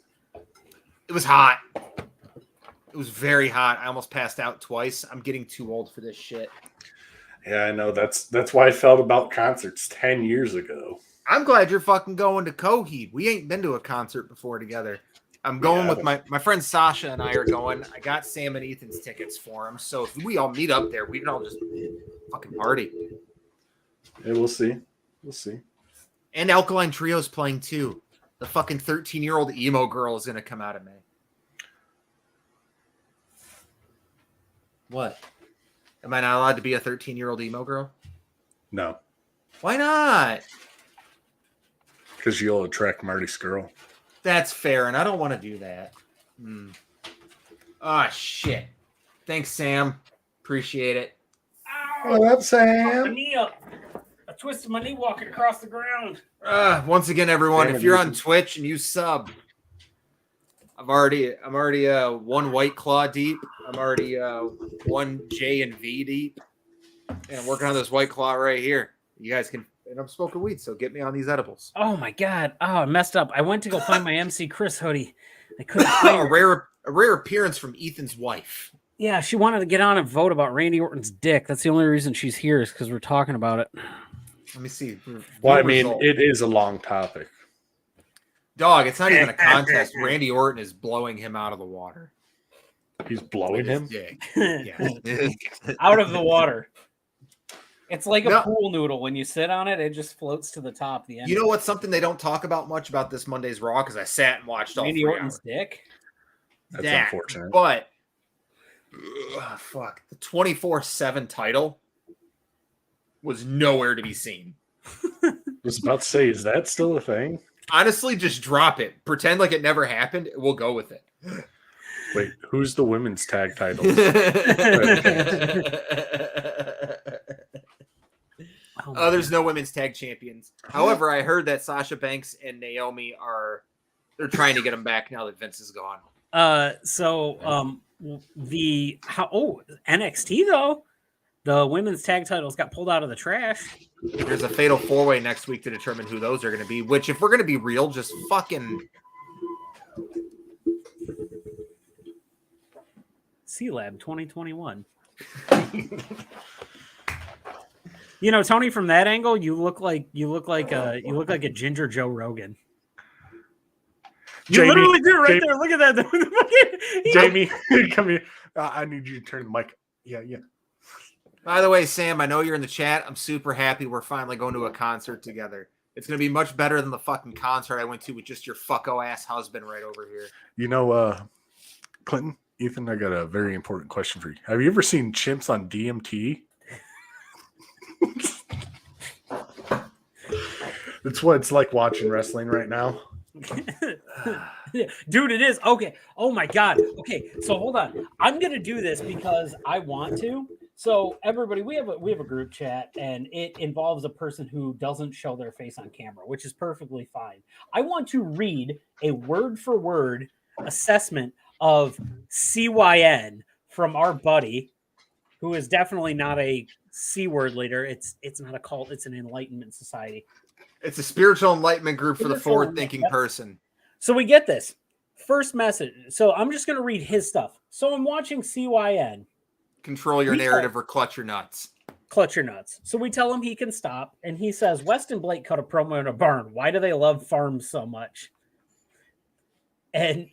D: It was hot. It was very hot. I almost passed out twice. I'm getting too old for this shit.
E: Yeah, I know. That's why I felt about concerts 10 years ago.
D: I'm glad you're fucking going to Coheed. We ain't been to a concert before together. I'm going with my friend Sasha and I are going. I got Sam and Ethan's tickets for them. So if we all meet up there, we can all just fucking party.
E: Yeah, we'll see. We'll see.
D: And Alkaline Trio's playing too. The fucking 13-year-old emo girl is going to come out of me. What? Am I not allowed to be a 13-year-old emo girl?
E: No.
D: Why not?
E: Because you'll attract Marty Skrull.
D: That's fair, and I don't want to do that. Ah, shit. Thanks, Sam. Appreciate it.
C: Ow!
E: What up, Sam?
C: My knee up. I twisted my knee walking across the ground.
D: Once again, everyone, if you're on Twitch and you sub, I'm already one White Claw deep. I'm already one J and V deep. And I'm working on this White Claw right here. You guys can, and I'm smoking weed, so get me on these edibles.
C: Oh my god! Oh, I messed up. I went to go find my MC Chris hoodie. I couldn't find
D: a rare appearance from Ethan's wife.
C: Yeah, she wanted to get on and vote about Randy Orton's dick. That's the only reason she's here is because we're talking about it.
D: Let me see.
E: Well, I mean, it is a long topic.
D: Dog, it's not even a contest. Randy Orton is blowing him out of the water.
E: He's blowing him?
D: Yeah.
C: Out of the water. It's like a pool noodle. When you sit on it, it just floats to the top. The end.
D: You know what's something they don't talk about much about this Monday's Raw? Because I sat and watched all
C: Randy
D: 3
C: Orton's
D: hours.
C: dick?
E: That's unfortunate.
D: But, fuck. The 24/7 title was nowhere to be seen.
E: I was about to say, is that still a thing?
D: Honestly, just drop it. Pretend like it never happened. We'll go with it.
E: Wait, who's the women's tag title?
D: There's no women's tag champions. However, I heard that Sasha Banks and Naomi they're trying to get them back now that Vince is gone.
C: NXT though, the women's tag titles got pulled out of the trash.
D: There's a fatal 4-way next week to determine who those are going to be, which if we're going to be real, just fucking
C: C-Lab 2021. You know, Tony, from that angle, you look like a ginger Joe Rogan. You
E: Jamie,
C: literally do right there. Look at that.
E: Jamie, come here. I need you to turn the mic. Yeah.
D: By the way, Sam, I know you're in the chat. I'm super happy we're finally going to a concert together. It's going to be much better than the fucking concert I went to with just your fucko ass husband right over here.
E: You know, Clinton, Ethan, I got a very important question for you. Have you ever seen chimps on DMT? It's what it's like watching wrestling right now.
C: Dude, it is. Okay. Oh my God. Okay. So hold on. I'm going to do this because I want to. So everybody, we have a group chat and it involves a person who doesn't show their face on camera, which is perfectly fine. I want to read a word for word assessment of CYN from our buddy, who is definitely not a C word leader. It's not a cult. It's an enlightenment society.
D: It's a spiritual enlightenment group for the forward-thinking person.
C: So we get this first message. So I'm just going to read his stuff. So I'm watching CYN.
D: Control your narrative or clutch your nuts.
C: Clutch your nuts. So we tell him he can stop. And he says, West and Blake cut a promo in a barn. Why do they love farms so much? And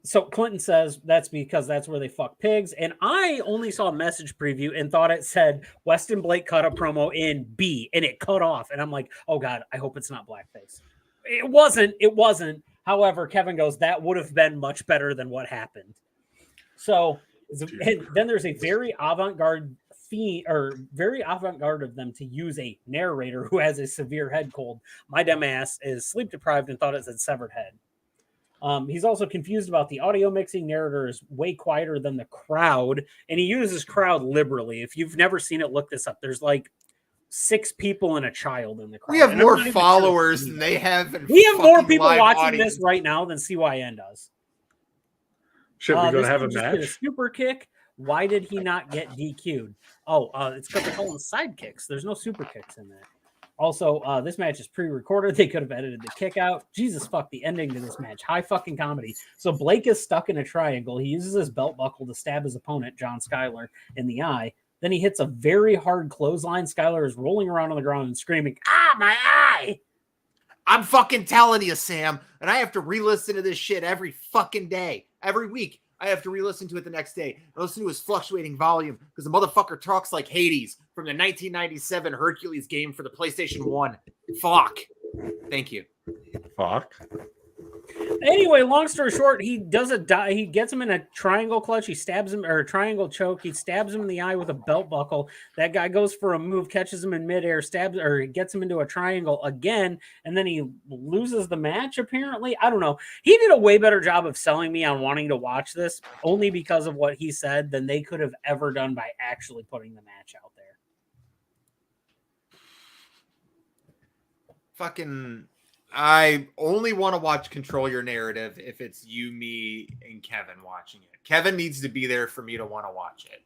C: so Clinton says that's because that's where they fuck pigs. And I only saw a message preview and thought it said West and Blake cut a promo in B. And it cut off. And I'm like, oh God, I hope it's not blackface. It wasn't. However, Kevin goes, that would have been much better than what happened. So... And then there's a very avant-garde of them to use a narrator who has a severe head cold. My dumb ass is sleep deprived and thought it said severed head. He's also confused about the audio mixing. Narrator is way quieter than the crowd, and he uses crowd liberally. If you've never seen it, look this up. There's like 6 people and a child in the crowd.
D: We have more followers than they have.
C: We have more people watching this right now than CYN does.
E: Should we going to have a match?
C: A super kick. Why did he not get DQ'd? Oh, it's because they call them sidekicks. There's no super kicks in that. Also, this match is pre-recorded. They could have edited the kick out. Jesus fuck, the ending to this match. High fucking comedy. So Blake is stuck in a triangle. He uses his belt buckle to stab his opponent, John Skyler, in the eye. Then he hits a very hard clothesline. Skyler is rolling around on the ground and screaming, "Ah, my eye!"
D: I'm fucking telling you, Sam. And I have to re-listen to this shit every fucking day. Every week. I have to re-listen to it the next day. I listen to his fluctuating volume because the motherfucker talks like Hades from the 1997 Hercules game for the PlayStation 1. Fuck. Thank you.
E: Fuck.
C: Anyway, long story short, he gets him in a triangle clutch. He stabs him, or a triangle choke. He stabs him in the eye with a belt buckle. That guy goes for a move, catches him in midair, stabs, or gets him into a triangle again, and then he loses the match, apparently. I don't know. He did a way better job of selling me on wanting to watch this, only because of what he said, than they could have ever done by actually putting the match out there.
D: Fucking... I only want to watch Control Your Narrative if it's you, me, and Kevin watching it. Kevin needs to be there for me to want to watch it.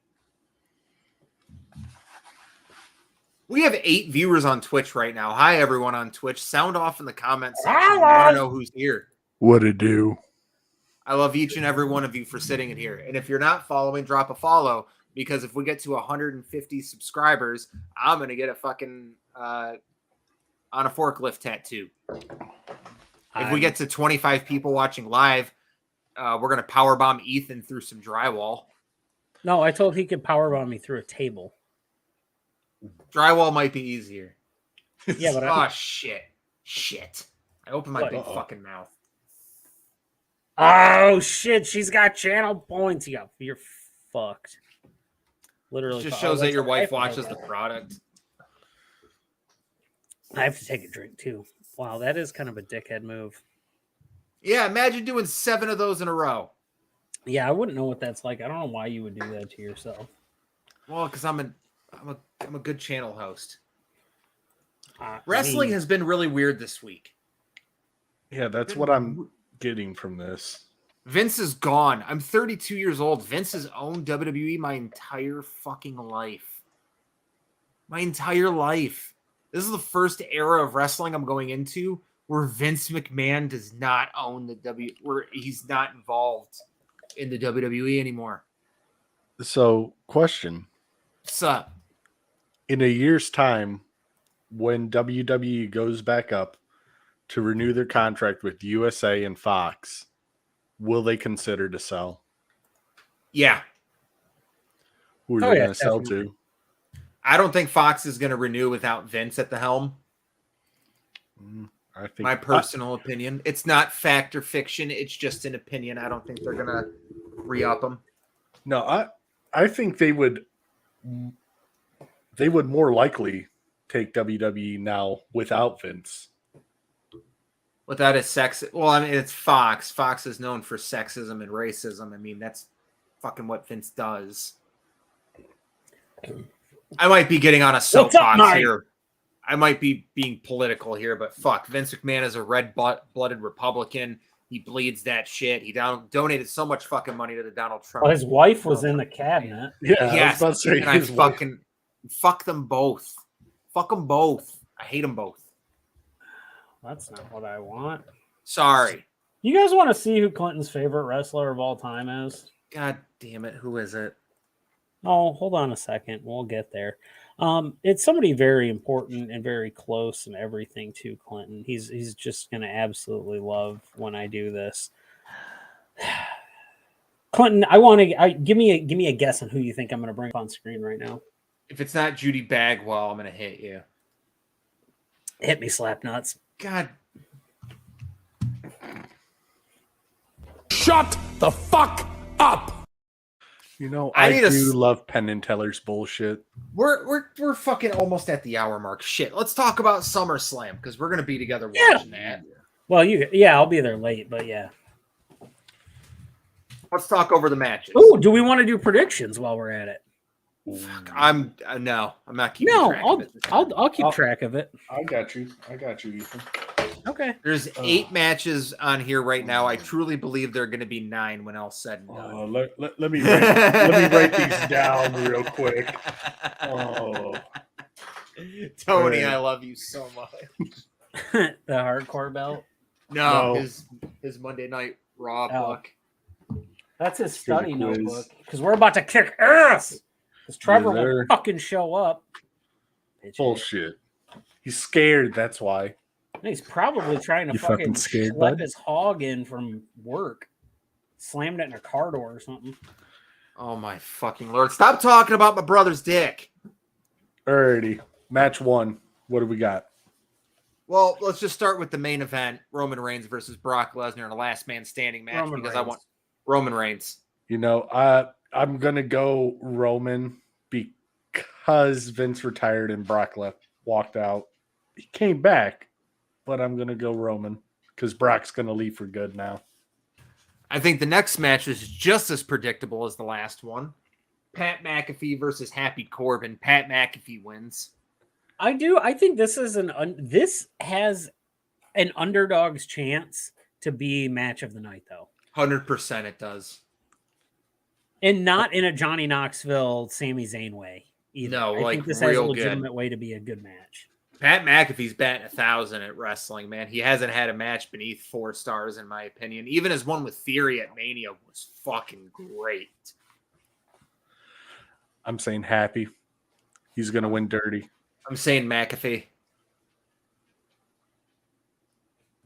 D: We have 8 viewers on Twitch right now. Hi, everyone on Twitch. Sound off in the comments section. I want to know who's here.
E: What it do?
D: I love each and every one of you for sitting in here. And if you're not following, drop a follow, because if we get to 150 subscribers, I'm going to get a fucking... on a forklift tattoo. If we get to 25 people watching live, we're going to powerbomb Ethan through some drywall.
C: No, I told he could powerbomb me through a table.
D: Drywall might be easier.
C: Yeah, but
D: oh, shit. I opened my big fucking mouth.
C: Oh, shit. She's got channel points. You're fucked. Literally.
D: It just shows that your wife watches the product.
C: I have to take a drink too. Wow, that is kind of a dickhead move.
D: Yeah, imagine doing 7 of those in a row.
C: Yeah, I wouldn't know what that's like. I don't know why you would do that to yourself.
D: Well, because I'm a good channel host. Wrestling has been really weird this week.
E: Yeah, that's what I'm getting from this.
D: Vince is gone. I'm 32 years old. Vince has owned WWE my entire fucking life. My entire life. This is the first era of wrestling I'm going into where Vince McMahon does not own where he's not involved in the WWE anymore.
E: So, question.
D: What's up?
E: In a year's time, when WWE goes back up to renew their contract with USA and Fox, will they consider to sell?
D: Yeah.
E: Who are they going to sell to?
D: I don't think Fox is going to renew without Vince at the helm.
E: I think
D: My personal opinion. It's not fact or fiction. It's just an opinion. I don't think they're going to re-up him.
E: No, I think they would more likely take WWE now without Vince.
D: Without his sex. Well, I mean, it's Fox. Fox is known for sexism and racism. I mean, that's fucking what Vince does. I might be getting on a soapbox here. I might be being political here, but fuck. Vince McMahon is a red-blooded Republican. He bleeds that shit. He donated so much fucking money to the Donald Trump.
C: Well, his wife was in the cabinet.
E: Yeah,
D: yes.
E: I was about to say
D: And I fucking fuck them both. Fuck them both. I hate them both.
C: That's not what I want.
D: Sorry.
C: You guys want to see who Clinton's favorite wrestler of all time is?
D: God damn it. Who is it?
C: Oh, hold on a second. We'll get there. It's somebody very important and very close and everything to Clinton. He's just gonna absolutely love when I do this. Clinton, give me a guess on who you think I'm gonna bring up on screen right now.
D: If it's not Judy Bagwell, I'm gonna hit you.
C: Hit me, slap nuts.
D: God.
A: Shut the fuck up!
E: You know,
D: I
E: I do love Penn and Teller's bullshit.
D: We're fucking almost at the hour mark. Shit. Let's talk about SummerSlam because we're gonna be together watching that.
C: Well, I'll be there late, but yeah.
D: Let's talk over the matches.
C: Oh, do we want to do predictions while we're at it?
D: Fuck, I'm not keeping track of it.
C: I'll keep track of it.
E: I got you, Ethan.
C: Okay.
D: There's 8 matches on here right now. I truly believe there are going to be 9 when all said and done.
E: Let me write these down real quick. Oh,
D: Tony, I love you so much.
C: The hardcore belt.
D: No. his Monday Night Raw book.
C: That's his study notebook. Because we're about to kick ass. Because Trevor will fucking show up.
E: Bullshit. He's scared. That's why.
C: He's probably trying to fucking schlep his hog in from work. Slammed it in a car door or something.
D: Oh my fucking Lord. Stop talking about my brother's dick.
E: Alrighty. Match 1. What do we got?
D: Well, let's just start with the main event. Roman Reigns versus Brock Lesnar in a last man standing match I want Roman Reigns.
E: You know, I'm going to go Roman because Vince retired and Brock walked out. He came back, but I'm going to go Roman because Brock's going to leave for good now.
D: I think the next match is just as predictable as the last one. Pat McAfee versus Happy Corbin. Pat McAfee wins.
C: I do. I think this is this has an underdog's chance to be match of the night, though.
D: 100% it does.
C: And not in a Johnny Knoxville, Sami Zayn way either.
D: No,
C: I think this has a legitimate way to be a good match.
D: Pat McAfee's batting 1,000 at wrestling, man. He hasn't had a match beneath 4 stars, in my opinion. Even his one with Theory at Mania was fucking great.
E: I'm saying Happy. He's going to win dirty.
D: I'm saying McAfee.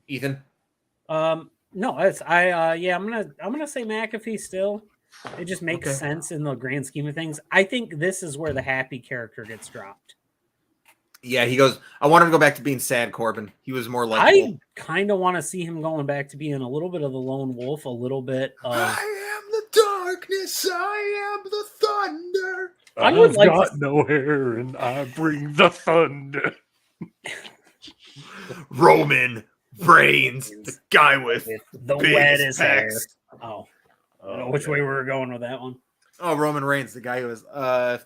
D: Ethan?
C: No, I'm gonna say McAfee still. It just makes sense in the grand scheme of things. I think this is where the Happy character gets dropped.
D: Yeah, he goes, I want him to go back to being sad Corbin. He was more likable.
C: I kind of want to see him going back to being a little bit of the lone wolf, a little bit of...
D: I am the darkness, I am the thunder.
E: I've got no hair and I bring the thunder.
D: Roman Reigns, the guy with
C: the wettest hair. Oh, I don't know which way we were going with that one.
D: Oh, Roman Reigns, the guy who was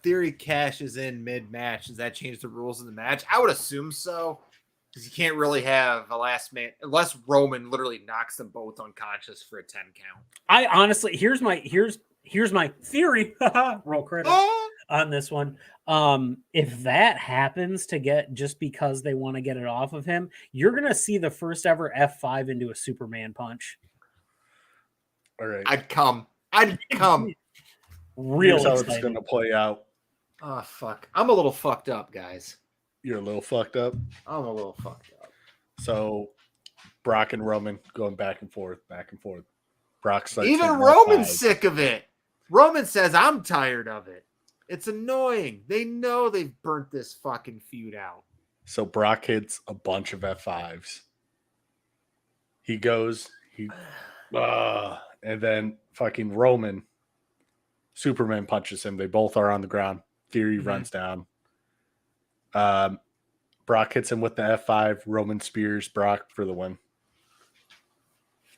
D: Theory cashes in mid-match. Does that change the rules of the match? I would assume so. Because you can't really have a last man unless Roman literally knocks them both unconscious for a 10 count.
C: I honestly here's my theory. Roll credit on this one. If that happens to get just because they want to get it off of him, you're gonna see the first ever F5 into a Superman punch.
E: All right.
D: I'd come.
C: Real
E: Here's how it's going to play out.
D: Oh, fuck. I'm a little fucked up, guys.
E: You're a little fucked up?
D: I'm a little fucked up.
E: So, Brock and Roman going back and forth. Brock's like...
D: Even Roman's sick of it. Roman says, I'm tired of it. It's annoying. They know they've burnt this fucking feud out.
E: So Brock hits a bunch of F5s. He goes, and then fucking Roman, Superman punches him. They both are on the ground. Theory runs down. Brock hits him with the F5. Roman spears Brock for the win.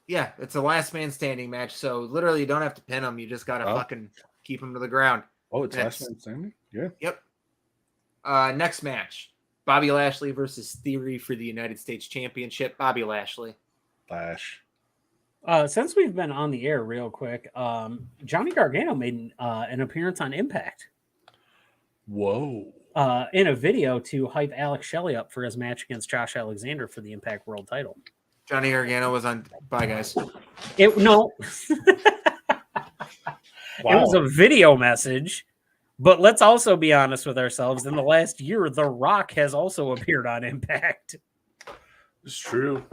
D: Yeah, it's a last man standing match. So literally, you don't have to pin him. You just gotta fucking keep him to the ground.
E: Oh, it's last man standing? Yeah.
D: Yep. Next match. Bobby Lashley versus Theory for the United States Championship. Bobby Lashley.
E: Lash.
C: Since we've been on the air real quick, Johnny Gargano made an appearance on Impact.
E: Whoa.
C: In a video to hype Alex Shelley up for his match against Josh Alexander for the Impact World title.
D: Johnny Gargano was on. Bye, guys.
C: No. It was a video message, but let's also be honest with ourselves. In the last year, The Rock has also appeared on Impact.
E: It's true.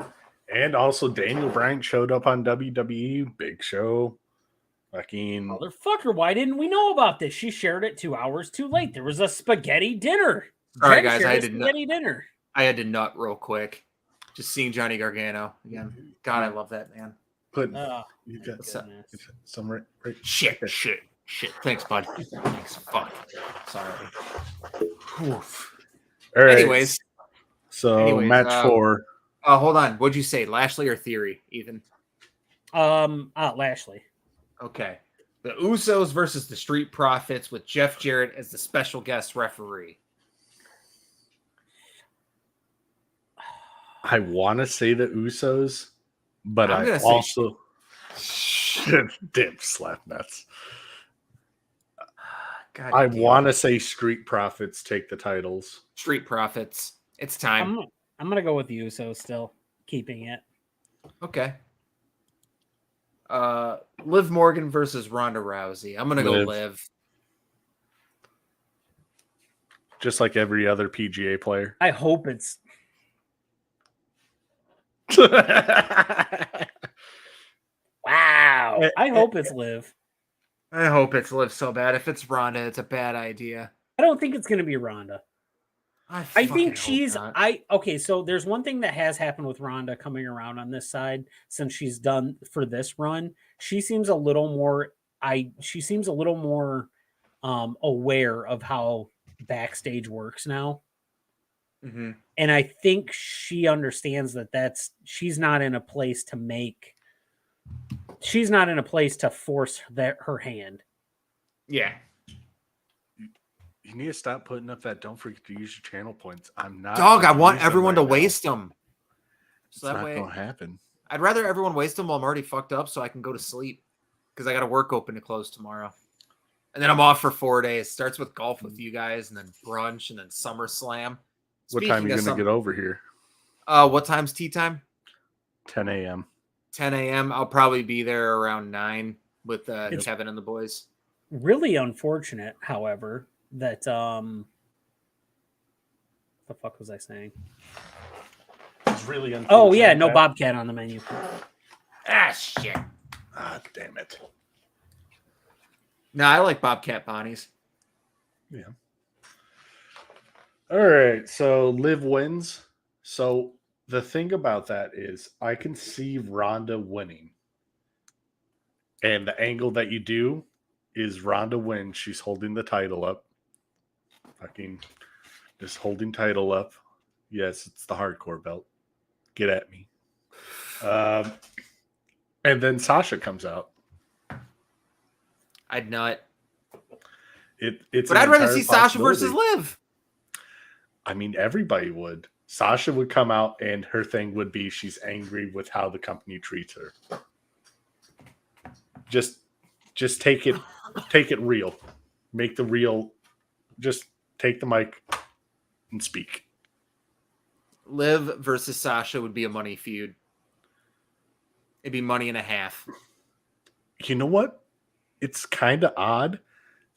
E: And also Daniel Bryan showed up on WWE. Big show. Fucking
C: Motherfucker, why didn't we know about this? She shared it 2 hours too late. There was a spaghetti dinner.
D: All right,
C: Jen
D: guys,
C: shared
D: I
C: a
D: did
C: spaghetti dinner.
D: I had to nut real quick. Just seeing Johnny Gargano again. God, I love that man.
E: putting
C: You
E: got some right.
D: Shit. Thanks, bud. Thanks. Fuck. Sorry. Oof.
E: All right.
D: Anyways,
E: match 4.
D: Hold on. What'd you say, Lashley or Theory, Ethan?
C: Lashley.
D: Okay. The Usos versus the Street Profits with Jeff Jarrett as the special guest referee.
E: I want to say the Usos, but
D: I'm
E: I
D: gonna
E: also dip slap nuts.
D: God
E: I
D: damn.
E: want to say Street Profits take the titles.
D: Street Profits. It's time.
C: I'm gonna go with the Usos still, keeping it.
D: Okay. Liv Morgan versus Ronda Rousey. I'm gonna go Liv.
E: Just like every other PGA player.
C: I hope it's. Wow. I hope it's Liv.
D: I hope it's Liv so bad. If it's Ronda, it's a bad idea.
C: I don't think it's going to be Ronda. I think she's okay, so there's one thing that has happened with Ronda coming around on this side since she's done for this run. She seems a little more aware of how backstage works now.
D: Mm-hmm.
C: And I think she understands that she's not in a place to force her hand.
D: Yeah.
E: You need to stop putting up that don't forget to use your channel points. I'm not.
D: Dog, I want everyone to waste them.
E: So that way, going to happen.
D: I'd rather everyone waste them while I'm already fucked up so I can go to sleep because I got to work open to close tomorrow. And then I'm off for 4 days. Starts with golf with you guys and then brunch and then SummerSlam.
E: What time are you going to get over here?
D: What time's tea time?
E: 10 a.m.
C: 10
D: a.m. I'll probably be there around 9 with Kevin and the boys.
C: Really unfortunate, however, that what the fuck was I saying?
E: It's really unfortunate.
C: Oh yeah, no Bobcat on the menu.
D: Shit.
E: Damn it.
D: No, I like Bobcat Bonnies.
E: Yeah. All right, so Liv wins. So the thing about that is I can see Ronda winning. And the angle that you do is Ronda wins. She's holding the title up. Fucking just holding title up. Yes, it's the hardcore belt. Get at me. And then Sasha comes out.
D: I'd not.
E: But
D: I'd rather see Sasha versus Liv.
E: I mean, everybody would. Sasha would come out and her thing would be she's angry with how the company treats her. Just take it real. Make the real. Just take the mic and speak.
D: Liv versus Sasha would be a money feud. It'd be money and a half.
E: You know what? It's kind of odd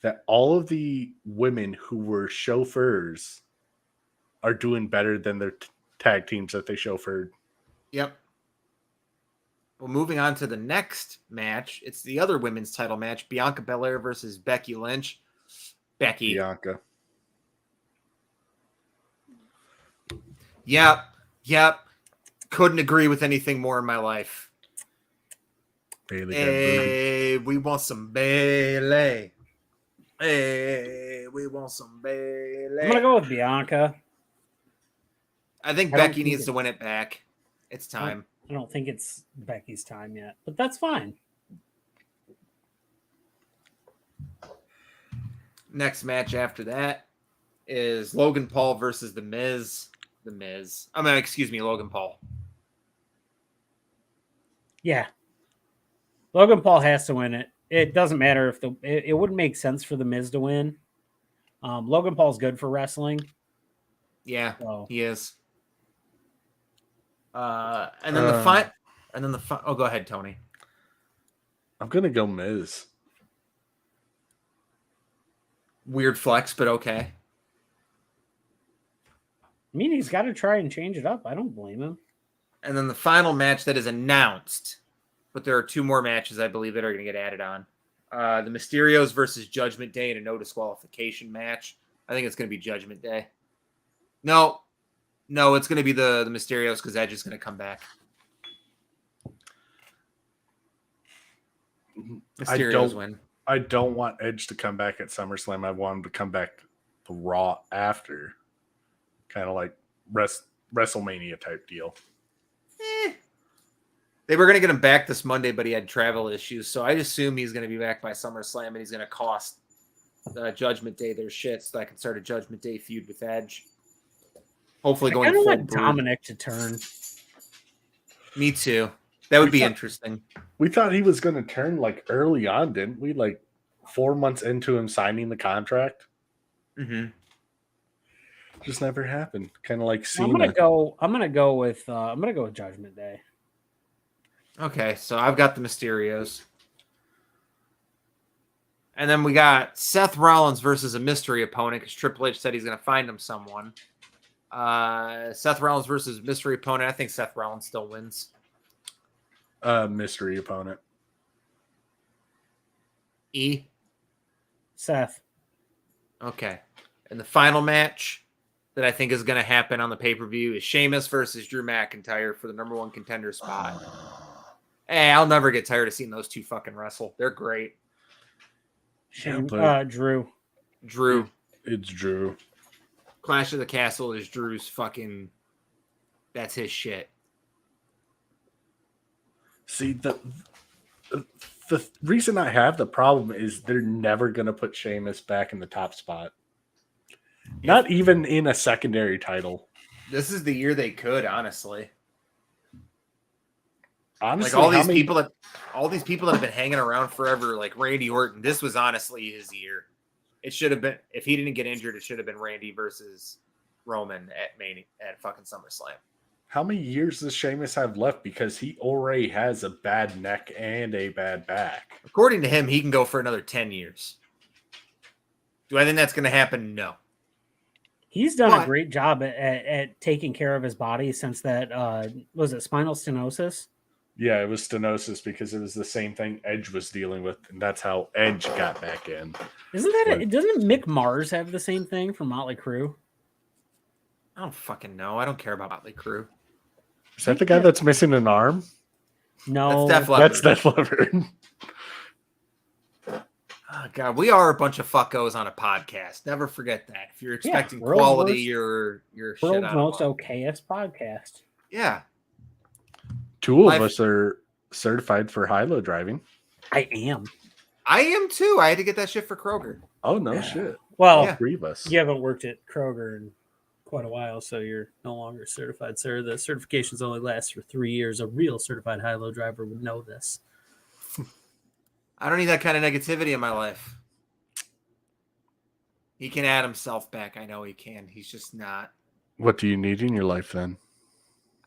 E: that all of the women who were chauffeurs are doing better than their tag teams that they chauffeured.
D: Yep. Well, moving on to the next match, it's the other women's title match, Bianca Belaire versus Becky Lynch. Becky.
E: Bianca.
D: Yep. Couldn't agree with anything more in my life.
E: Bailey.
D: Hey, we want some Bailey. Hey, we want some Bailey.
C: I'm gonna go with Bianca.
D: I think
C: I don't
D: Becky
C: think
D: needs to win it back. It's time.
C: I don't think it's Becky's time yet, but that's fine.
D: Next match after that is Logan Paul versus The Miz. Logan Paul.
C: Yeah. Logan Paul has to win it. It doesn't matter if it wouldn't make sense for The Miz to win. Logan Paul's good for wrestling.
D: Yeah,
C: So.
D: he is. And then the fight. Oh, go ahead, Tony.
E: I'm gonna go Miz.
D: Weird flex, but okay.
C: I mean, he's got to try and change it up. I don't blame him.
D: And then the final match that is announced, but there are 2 more matches, I believe, that are going to get added on. The Mysterios versus Judgment Day in a no disqualification match. I think it's going to be Judgment Day. No, it's going to be the Mysterios because Edge is going to come back. Mysterios win.
E: I don't want Edge to come back at SummerSlam. I want him to come back to Raw after. Kind of like WrestleMania type deal.
D: They were going to get him back this Monday, but he had travel issues. So I assume he's going to be back by SummerSlam, and he's going to cost Judgment Day their shit so I can start a Judgment Day feud with Edge. Hopefully going
C: full
D: forward.
C: Dominic to turn.
D: Me too. That would be interesting.
E: We thought he was going to turn like early on, didn't we? Like 4 months into him signing the contract.
D: Mm-hmm.
E: Just never happened. Kind of like Cena.
C: I'm gonna go with Judgment Day.
D: Okay, so I've got the Mysterios. And then we got Seth Rollins versus a mystery opponent because Triple H said he's going to find him someone. Seth Rollins versus mystery opponent. I think Seth Rollins still wins.
E: Mystery opponent.
C: Seth.
D: Okay. And the final match that I think is going to happen on the pay-per-view is Sheamus versus Drew McIntyre for the number 1 contender spot. Hey, I'll never get tired of seeing those 2 fucking wrestle. They're great.
C: Drew.
E: It's Drew.
D: Clash of the Castle is Drew's fucking... That's his shit.
E: See, the reason I have the problem is they're never going to put Sheamus back in the top spot. Not even in a secondary title.
D: This is the year they could, honestly.
E: Honestly,
D: like all these people that have been hanging around forever, like Randy Orton, this was honestly his year. It should have been, if he didn't get injured, it should have been Randy versus Roman at fucking SummerSlam.
E: How many years does Sheamus have left? Because he already has a bad neck and a bad back.
D: According to him, he can go for another 10 years. Do I think that's going to happen? No.
C: He's done a great job at taking care of his body since that, was it spinal stenosis?
E: Yeah, it was stenosis because it was the same thing Edge was dealing with, and that's how Edge got back in.
C: Doesn't Mick Mars have the same thing from Motley Crue?
D: I don't fucking know. I don't care about Motley Crue.
E: Is that the guy that's missing an arm?
C: No.
D: That's
E: Def Leppard.
D: Oh, God, we are a bunch of fuckos on a podcast. Never forget that. If you're expecting quality, you're shit
C: world's
D: out of
C: most
D: luck.
C: okayest podcast.
D: Yeah.
E: 2 of us are certified for high-low driving.
C: I am.
D: I am too. I had to get that shit for Kroger.
E: Oh, no shit.
C: Well,
D: Yeah.
E: 3 of us.
C: you haven't worked at Kroger in quite a while, so you're no longer certified, sir. The certifications only last for 3 years. A real certified high-low driver would know this.
D: I don't need that kind of negativity in my life. He can add himself back. I know he can. He's just not.
E: What do you need in your life then?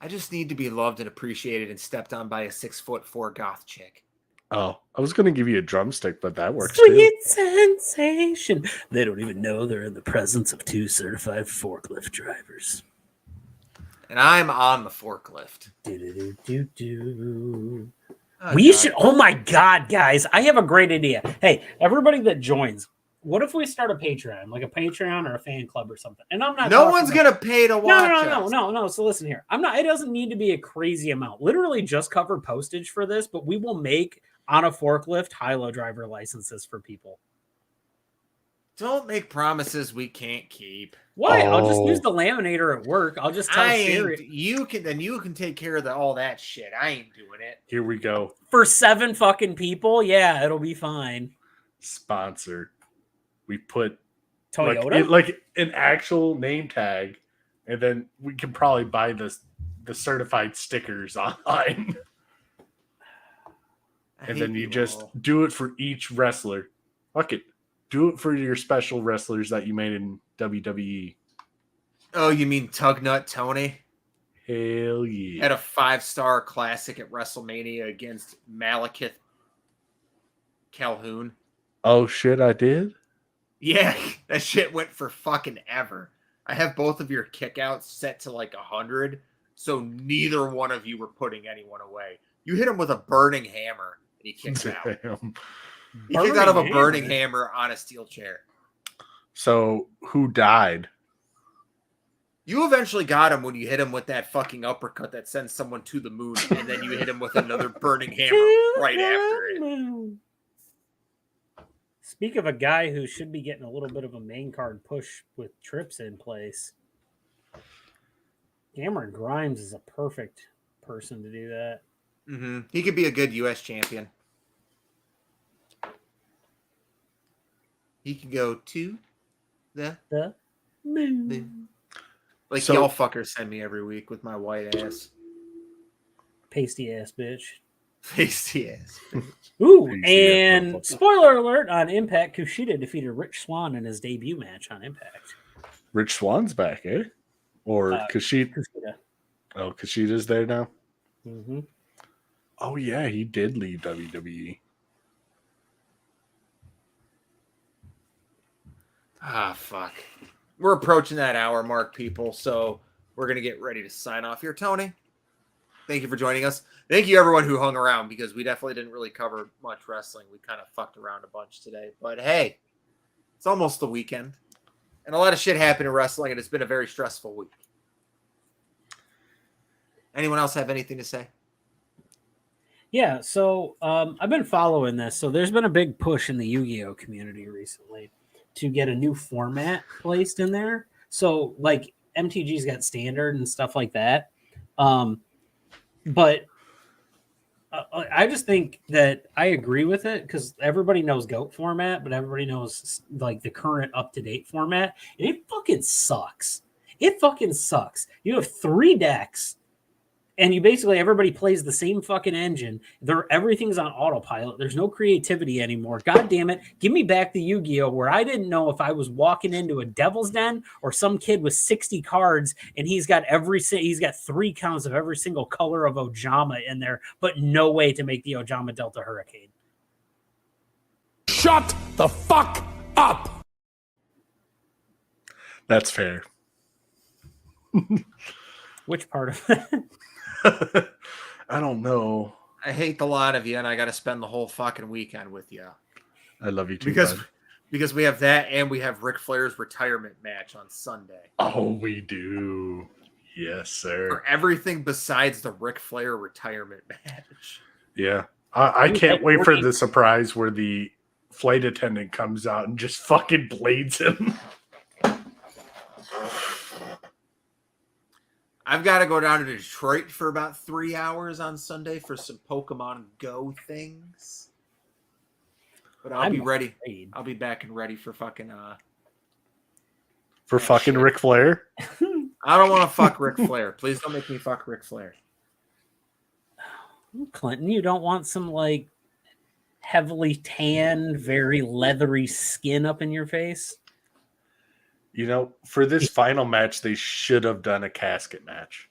D: I just need to be loved and appreciated and stepped on by a 6'4" goth chick.
E: Oh, I was going to give you a drumstick, but that works
C: Sweet
E: too.
C: sensation. They don't even know they're in the presence of 2 certified forklift drivers.
D: And I'm on the forklift.
C: We should. Oh my God, guys! I have a great idea. Hey, everybody that joins, What if we start a Patreon, like a Patreon or a fan club or something? And I'm not.
D: No one's gonna pay to watch
C: No. So listen here. I'm not. It doesn't need to be a crazy amount. Literally, just cover postage for this, but we will make on a forklift high-low driver licenses for people.
D: Don't make promises we can't keep.
C: Why? I'll just use the laminator at work. I'll just tell Siri.
D: You can take care of all that shit. I ain't doing it.
E: Here we go.
C: For 7 fucking people, yeah, it'll be fine.
E: Sponsor. We put
C: Toyota,
E: like an actual name tag, and then we can probably buy the certified stickers online. And then you just do it for each wrestler. Fuck it. Do it for your special wrestlers that you made in WWE.
D: Oh, you mean Tugnut Tony?
E: Hell yeah.
D: At a 5-star classic at WrestleMania against Malekith Calhoun.
E: Oh, shit, I did?
D: Yeah, that shit went for fucking ever. I have both of your kickouts set to like 100, so neither one of you were putting anyone away. You hit him with a burning hammer, and he kicks out. He kicked out of a burning hammer on a steel chair.
E: So, who died?
D: You eventually got him when you hit him with that fucking uppercut that sends someone to the moon, and then you hit him with another burning hammer right after it.
C: Speak of a guy who should be getting a little bit of a main card push with trips in place. Cameron Grimes is a perfect person to do that.
D: Mm-hmm. He could be a good U.S. champion. He could go to the
C: moon.
D: Like y'all fuckers send me every week with my white ass.
C: Pasty ass bitch.
D: Pasty ass bitch.
C: Ooh, and spoiler alert on Impact, Kushida defeated Rich Swann in his debut match on Impact.
E: Rich Swann's back, eh? Or Kushida? Oh, Kushida's there now?
C: Mm-hmm.
E: Oh, yeah, he did leave WWE.
D: Ah, fuck. We're approaching that hour mark, people, so we're going to get ready to sign off here. Tony, thank you for joining us. Thank you, everyone who hung around, because we definitely didn't really cover much wrestling. We kind of fucked around a bunch today. But, hey, it's almost the weekend, and a lot of shit happened in wrestling, and it's been a very stressful week. Anyone else have anything to say?
C: Yeah, so I've been following this. So there's been a big push in the Yu-Gi-Oh community recently to get a new format placed in there. So like MTG's got standard and stuff like that. But I just think that I agree with it because everybody knows GOAT format, but everybody knows like the current up-to-date format. And it fucking sucks. It fucking sucks. You have 3 decks. And you basically, everybody plays the same fucking engine. Everything's on autopilot. There's no creativity anymore. God damn it. Give me back the Yu-Gi-Oh! Where I didn't know if I was walking into a devil's den or some kid with 60 cards and he's got 3 counts of every single color of Ojama in there, but no way to make the Ojama Delta Hurricane.
A: Shut the fuck up!
E: That's fair.
C: Which part of that?
E: I don't know.
D: I hate the lot of you, and I got to spend the whole fucking weekend with you.
E: I love you too,
D: because we have that, and we have Ric Flair's retirement match on Sunday.
E: Oh, we do. Yes, sir.
D: For everything besides the Ric Flair retirement match.
E: Yeah. I can't wait for the surprise where the flight attendant comes out and just fucking blades him.
D: I've got to go down to Detroit for about 3 hours on Sunday for some Pokemon Go things. But I'll be ready. I'll be back and ready for fucking
E: for fucking shit. Ric Flair?
D: I don't want to fuck Ric Flair. Please don't make me fuck Ric Flair.
C: Clinton, you don't want some like heavily tanned, very leathery skin up in your face?
E: You know, for this final match, they should have done a casket match.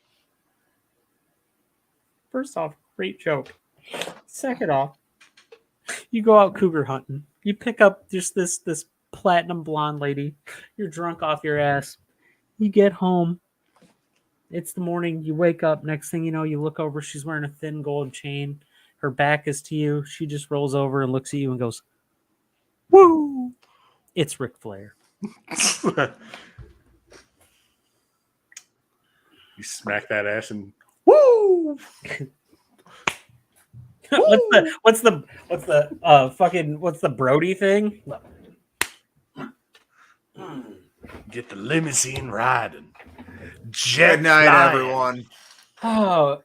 C: First off, great joke. Second off, you go out cougar hunting. You pick up just this platinum blonde lady. You're drunk off your ass. You get home. It's the morning. You wake up. Next thing you know, you look over. She's wearing a thin gold chain. Her back is to you. She just rolls over and looks at you and goes, "Woo!" It's Ric Flair.
E: You smack that ass and woo!
C: what's the Brody thing?
E: Get the limousine riding.
D: Good night, everyone.
C: Oh,